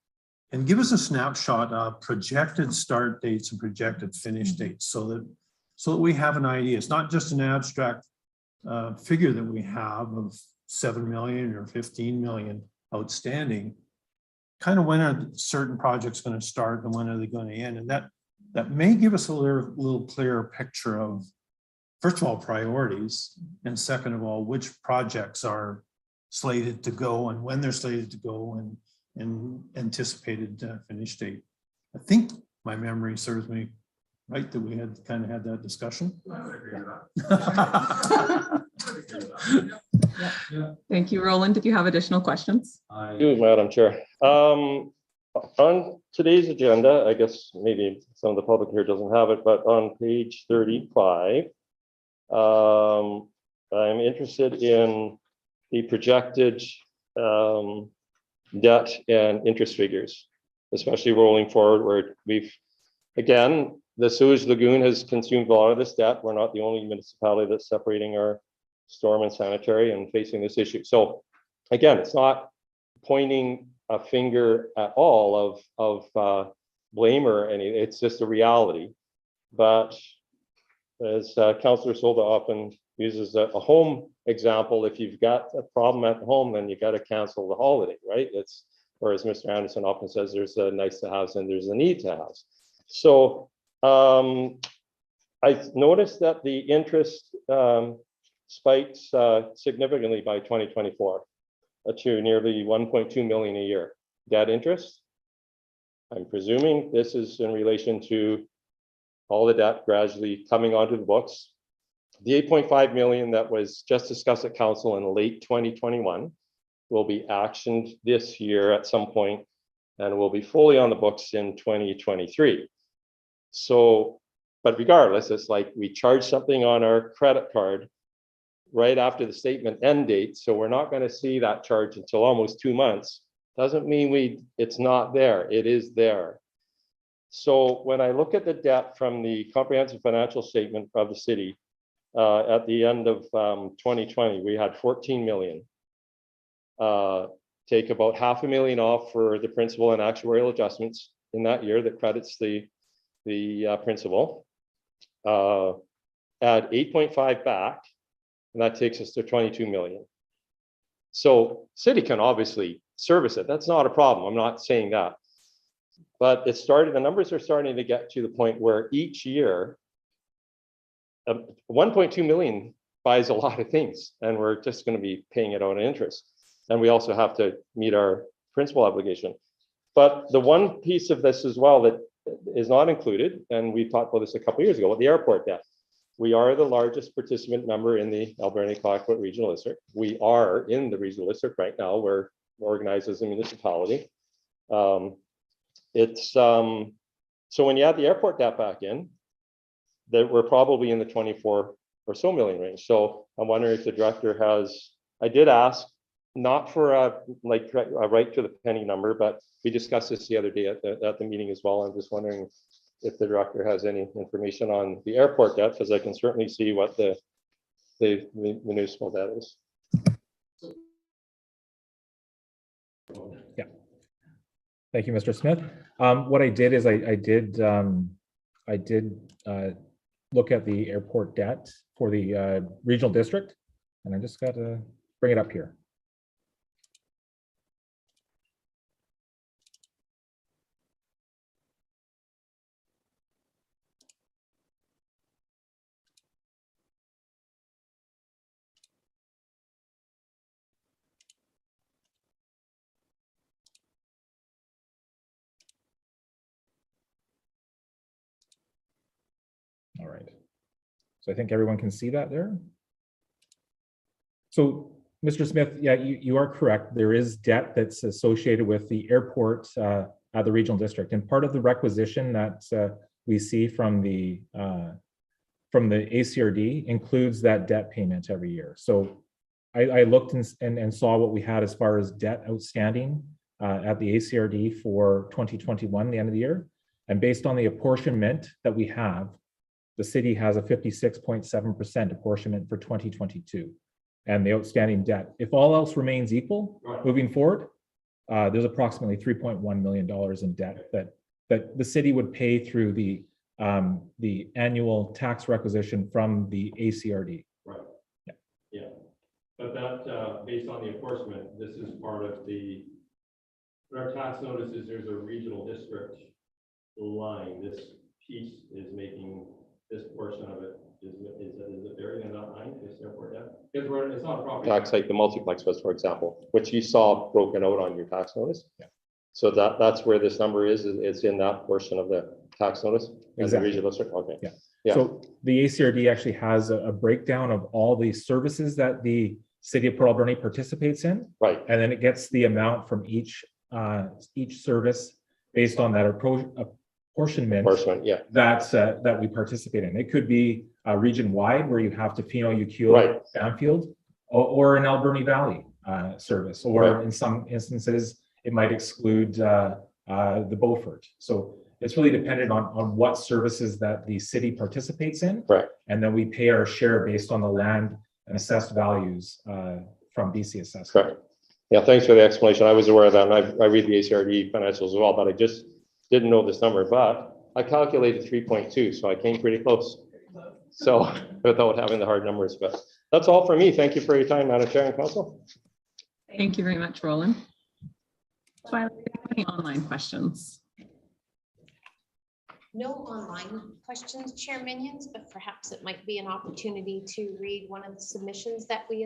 and give us a snapshot of projected start dates and projected finish dates so that we have an idea. It's not just an abstract figure that we have of 7 million or 15 million outstanding. Kind of when are certain projects going to start and when are they going to end? And that may give us a little clearer picture of, first of all, priorities, and second of all, which projects are slated to go and when they're slated to go and anticipated finish date. I think my memory serves me right that we had kind of had that discussion. Thank you, Roland. Did you have additional questions? I do, Madam Chair. On today's agenda, I guess maybe some of the public here doesn't have it, but on page 35, I'm interested in the projected debt and interest figures, especially rolling forward where again, the Sewage Lagoon has consumed a lot of this debt. We're not the only municipality that's separating our storm and sanitary and facing this issue. So again, it's not pointing a finger at all of blame or anything. It's just a reality. But as Councillor Solda often uses a home example, if you've got a problem at home, then you got to cancel the holiday, right? Or as Mr. Anderson often says, there's a nice to have and there's a need to have. So I noticed that the interest spiked significantly by 2024 to nearly 1.2 million a year. Debt interest, I'm presuming this is in relation to all the debt gradually coming onto the books. The 8.5 million that was just discussed at council in late 2021 will be actioned this year at some point and will be fully on the books in 2023. So, but regardless, it's like we charge something on our credit card right after the statement end date. So we're not going to see that charge until almost 2 months. Doesn't mean it's not there. It is there. So when I look at the debt from the comprehensive financial statement of the city, at the end of 2020, we had 14 million. Take about $500,000 off for the principal and actuarial adjustments in that year that credits the principal. Add 8.5 back, and that takes us to 22 million. So city can obviously service it. That's not a problem. I'm not saying that. But the numbers are starting to get to the point where each year, 1.2 million buys a lot of things, and we're just going to be paying it out in interest. And we also have to meet our principal obligation. But the one piece of this as well that is not included, and we talked about this a couple of years ago, with the airport debt. We are the largest participant member in the Alberni-Clayoquot Regional District. We are in the regional district right now. We're organized as a municipality. So when you add the airport debt back in, that we're probably in the 24 or so million range. So I'm wondering if the director I did ask, not for a right to the penny number, but we discussed this the other day at the meeting as well. I'm just wondering if the director has any information on the airport debt, because I can certainly see what the municipal debt is. Yeah. Thank you, Mr. Smith. What I did is I did look at the airport debt for the regional district, and I just got to bring it up here. All right. So I think everyone can see that there. So, Mr. Smith, yeah, you are correct. There is debt that's associated with the airport at the regional district, and part of the requisition that we see from the ACRD includes that debt payment every year. So I looked and saw what we had as far as debt outstanding at the ACRD for 2021, the end of the year, and based on the apportionment that we have, the city has a 56.7% apportionment for 2022 and the outstanding debt. If all else remains equal moving forward, there's approximately $3.1 million in debt that the city would pay through the annual tax requisition from the ACRD. Right. Yeah. But that, based on the enforcement, this is part of the, our tax notices, there's a regional district line. This piece is making this portion of it, is it buried in that line, this airport debt? Because it's not a property tax like the multiplex was, for example, which you saw broken out on your tax notice. Yeah. So that's where this number is. It's in that portion of the tax notice. Exactly. The regional district. Okay. Yeah. Yeah. So the ACRD actually has a breakdown of all the services that the city of Port Alberni participates in. Right. And then it gets the amount from each service based on that apportionment Yeah. that we participate in. It could be region wide where you have Tofino, Ukiah, Right. Banfield, or an Alberni Valley service, or in some instances it might exclude the Beaufort. So it's really dependent on what services that the city participates in. Right. And then we pay our share based on the land and assessed values from BC Assessment. Correct. Yeah, thanks for the explanation. I was aware of that, and I read the ACRD financials as well, but I just didn't know this number. But I calculated 3.2, so I came pretty close. So without having the hard numbers, but that's all for me. Thank you for your time, Madam Chair and Council. Thank you very much, Roland. Twyla, do you have any online questions? No online questions, Chair Minions, but perhaps it might be an opportunity to read one of the submissions that we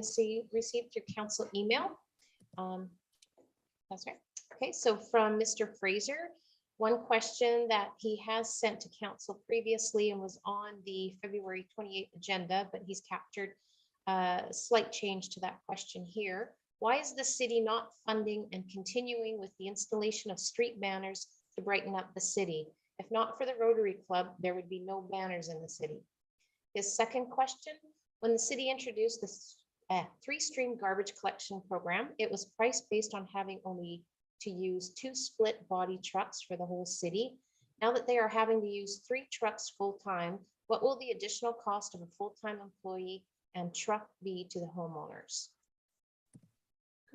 received through council email. That's right. Okay, so from Mr. Fraser, one question that he has sent to council previously and was on the February 28th agenda, but he's captured a slight change to that question here. Why is the city not funding and continuing with the installation of street banners to brighten up the city? If not for the Rotary Club, there would be no banners in the city. His second question, when the city introduced this three-stream garbage collection program, it was priced based on having only to use 2 split body trucks for the whole city. Now that they are having to use 3 trucks full-time, what will the additional cost of a full-time employee and truck be to the homeowners?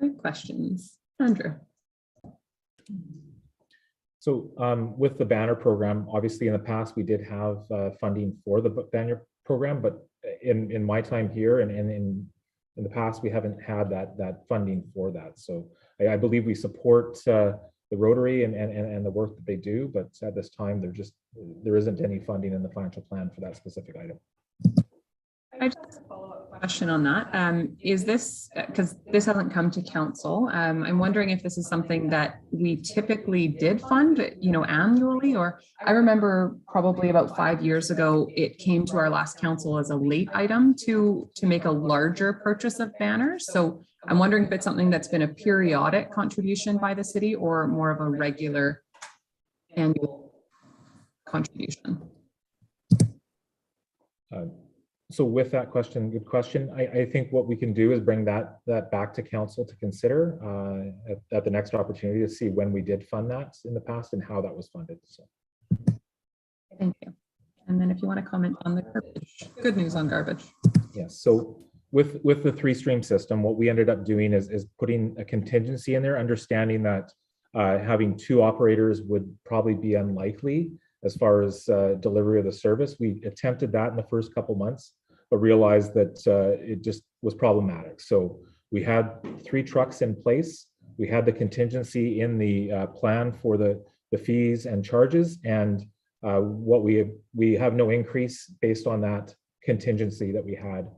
Good questions. Andrew. So with the banner program, obviously in the past, we did have funding for the banner program, but in my time here and in the past, we haven't had that funding for that. So I believe we support the Rotary and the work that they do, but at this time, there isn't any funding in the financial plan for that specific item. I just have a follow-up question on that. Is this, because this hasn't come to council, I'm wondering if this is something that we typically did fund, annually, or I remember probably about 5 years ago, it came to our last council as a late item to make a larger purchase of banners. So I'm wondering if it's something that's been a periodic contribution by the city or more of a regular annual contribution. So with that question, good question. I think what we can do is bring that back to council to consider at the next opportunity to see when we did fund that in the past and how that was funded. So. Thank you. And then if you want to comment on the garbage, good news on garbage. Yes. So with the 3-stream system, what we ended up doing is putting a contingency in there, understanding that having 2 operators would probably be unlikely as far as delivery of the service. We attempted that in the first couple months, but realized that it just was problematic. So we had 3 trucks in place. We had the contingency in the plan for the fees and charges, and what we have no increase based on that contingency that we had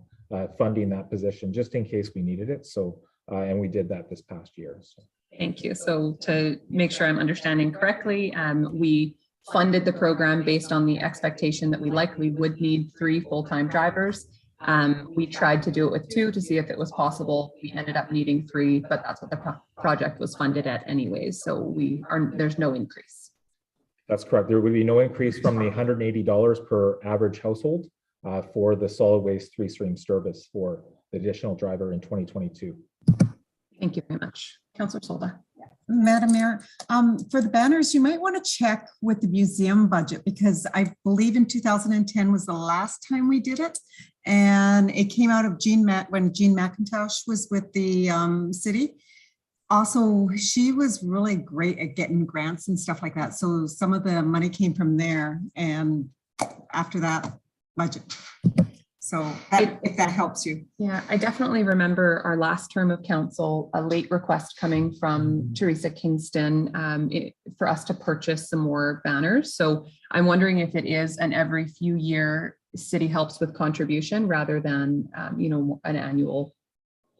funding that position just in case we needed it. So and we did that this past year. So. Thank you. So to make sure I'm understanding correctly, we funded the program based on the expectation that we likely would need 3 full-time drivers. We tried to do it with 2 to see if it was possible. We ended up needing 3, but that's what the project was funded at anyways. So there's no increase. That's correct. There would be no increase from the $180 per average household for the solid waste 3-stream service for the additional driver in 2022. Thank you very much. Councillor Solda. Madam Mayor, for the banners, you might want to check with the museum budget because I believe in 2010 was the last time we did it. And it came out of when Jean McIntosh was with the city. Also, she was really great at getting grants and stuff like that. So some of the money came from there. And after that, budget. So if that helps you. Yeah, I definitely remember our last term of council, a late request coming from Teresa Kingston for us to purchase some more banners. So I'm wondering if it is an every few year city helps with contribution rather than, an annual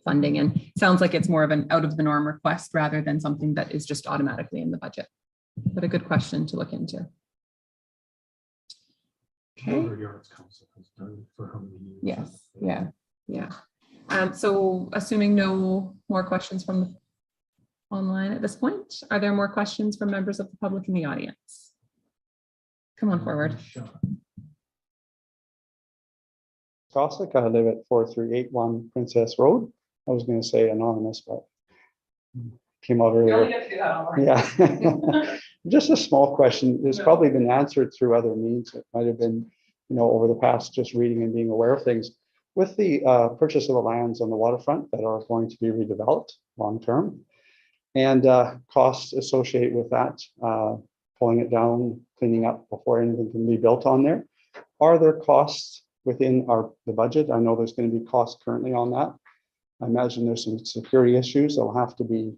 funding. And it sounds like it's more of an out of the norm request rather than something that is just automatically in the budget. But a good question to look into. Okay. Yes, yeah. So assuming no more questions from the online at this point, are there more questions from members of the public in the audience? Come on forward. Cossack, I live at 4381 Princess Road. I was going to say anonymous, but came out earlier. Yeah. Just a small question. It's probably been answered through other means. It might have been, over the past, just reading and being aware of things. With the purchase of the lands on the waterfront that are going to be redeveloped long-term and costs associated with that, pulling it down, cleaning up before anything can be built on there. Are there costs within the budget? I know there's going to be costs currently on that. I imagine there's some security issues that'll have to be,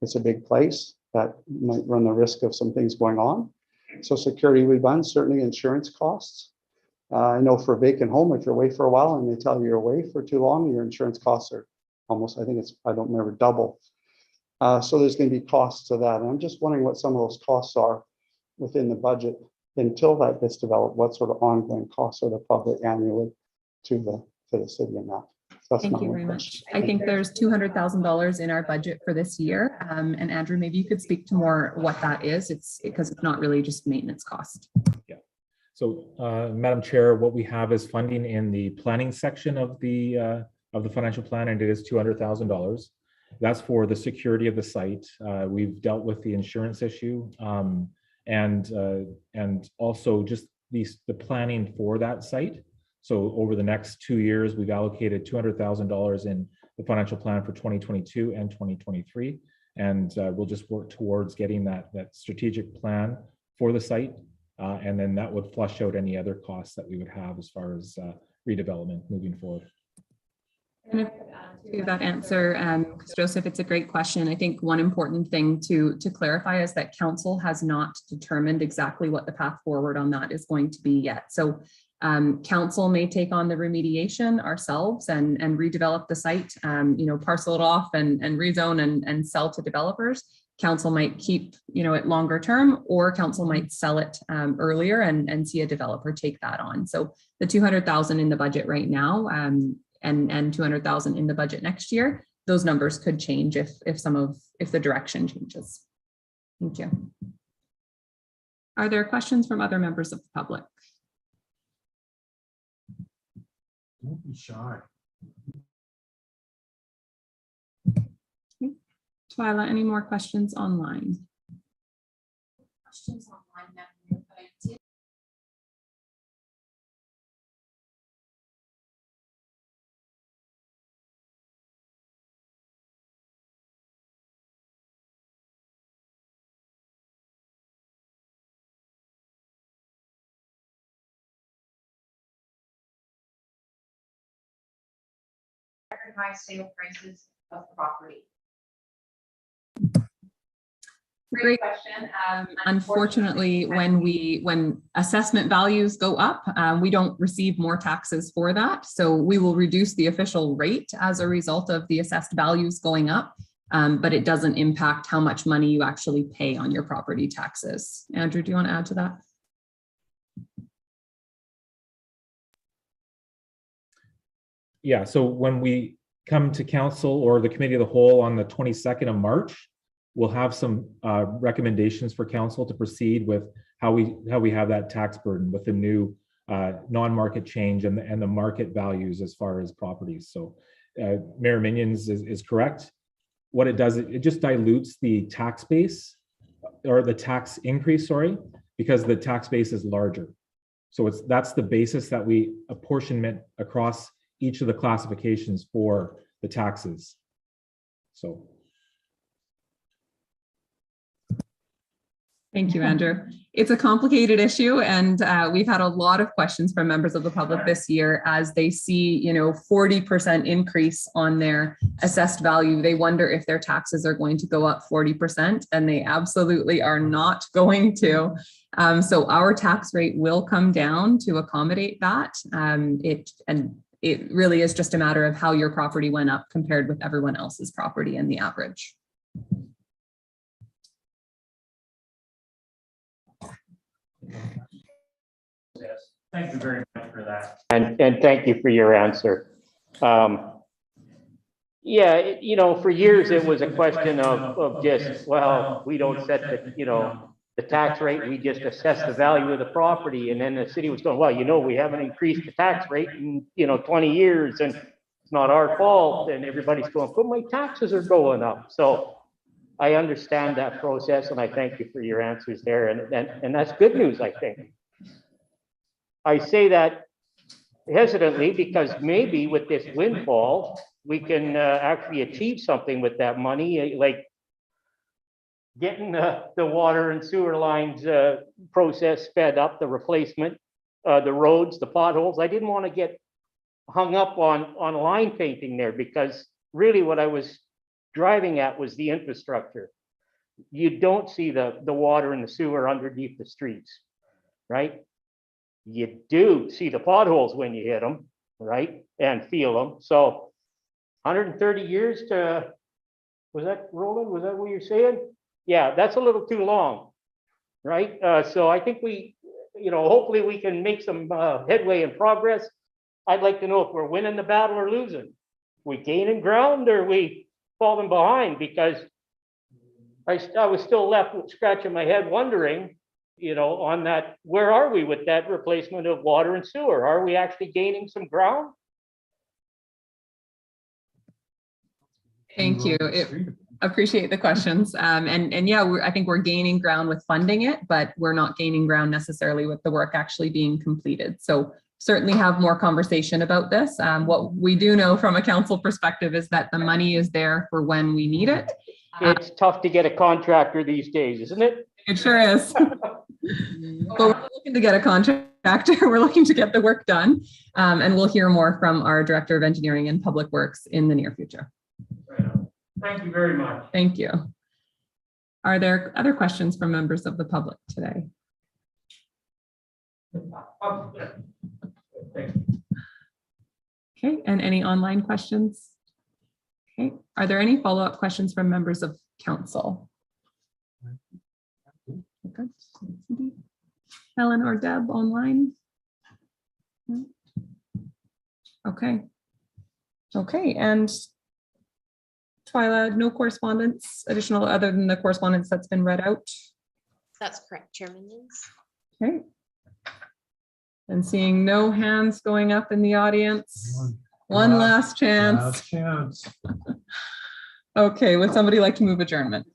it's a big place that might run the risk of some things going on. So security we done, certainly insurance costs. I know for a vacant home, if you're away for a while and they tell you you're away for too long, your insurance costs are almost, I don't remember, double. So there's going to be costs to that. And I'm just wondering what some of those costs are within the budget until that gets developed. What sort of ongoing costs are there probably annually to the city and that? Thank you very much. I think there's $200,000 in our budget for this year. And Andrew, maybe you could speak to more what that is. It's because it's not really just maintenance cost. Yeah. So, Madam Chair, what we have is funding in the planning section of the financial plan, and it is $200,000. That's for the security of the site. We've dealt with the insurance issue, and also just the planning for that site. So over the next 2 years, we've allocated $200,000 in the financial plan for 2022 and 2023. And we'll just work towards getting that strategic plan for the site. And then that would flush out any other costs that we would have as far as redevelopment moving forward. And to that answer, Joseph, it's a great question. I think one important thing to clarify is that council has not determined exactly what the path forward on that is going to be yet. So council may take on the remediation ourselves and redevelop the site, parcel it off and rezone and sell to developers. Council might keep, it longer term, or council might sell it earlier and see a developer take that on. So the 200,000 in the budget right now, and 200,000 in the budget next year, those numbers could change if the direction changes. Thank you. Are there questions from other members of the public? Don't be shy. Twyla, any more questions online? Questions online, but I did. High sale prices of property. Great question. Unfortunately, when assessment values go up, we don't receive more taxes for that. So we will reduce the official rate as a result of the assessed values going up, but it doesn't impact how much money you actually pay on your property taxes. Andrew, do you want to add to that? Yeah, so when we come to council or the committee of the whole on the 22nd of March, we'll have some recommendations for council to proceed with how we have that tax burden with the new non-market change and the market values as far as properties. So Mayor Minions is correct. what it does, it just dilutes the tax base or the tax increase, sorry, because the tax base is larger. So that's the basis that we apportionment across each of the classifications for the taxes. So. Thank you, Andrew. It's a complicated issue, and we've had a lot of questions from members of the public this year as they see, 40% increase on their assessed value. They wonder if their taxes are going to go up 40%, and they absolutely are not going to. So our tax rate will come down to accommodate that. It really is just a matter of how your property went up compared with everyone else's property and the average. Yes, thank you very much for that. And thank you for your answer. Yeah, for years it was a question of just, well, we don't set the tax rate, we just assess the value of the property. And then the city was going, well, we haven't increased the tax rate in, 20 years and it's not our fault. And everybody's going, but my taxes are going up. So I understand that process, and I thank you for your answers there. And that's good news, I think. I say that hesitantly because maybe with this windfall, we can actually achieve something with that money, like getting the water and sewer lines process sped up, the replacement, the roads, the potholes. I didn't want to get hung up on line painting there, because really what I was driving at was the infrastructure. You don't see the water and the sewer underneath the streets, right? You do see the potholes when you hit them, right? And feel them. So 130 years to, was that Roland? Was that what you're saying? Yeah, that's a little too long, right? So I think we, hopefully we can make some headway and progress. I'd like to know if we're winning the battle or losing. We gaining ground or we falling behind? Because I was still left scratching my head wondering, on that, where are we with that replacement of water and sewer? Are we actually gaining some ground? Thank you. Appreciate the questions. And yeah, I think we're gaining ground with funding it, but we're not gaining ground necessarily with the work actually being completed. So certainly have more conversation about this. What we do know from a council perspective is that the money is there for when we need it. It's tough to get a contractor these days, isn't it? It sure is. But we're not looking to get a contractor. We're looking to get the work done. And we'll hear more from our Director of Engineering and Public Works in the near future. Thank you very much. Thank you. Are there other questions from members of the public today? Okay, and any online questions? Okay, are there any follow-up questions from members of council? Okay. Helen or Deb online? Okay. Okay, and Twyla, no correspondence additional other than the correspondence that's been read out? That's correct, Chairman Yins. Okay. And seeing no hands going up in the audience. One last chance. Last chance. Okay, would somebody like to move adjournment?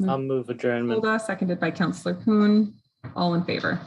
I'll move adjournment. Hilda, seconded by Councillor Kuhn. All in favor?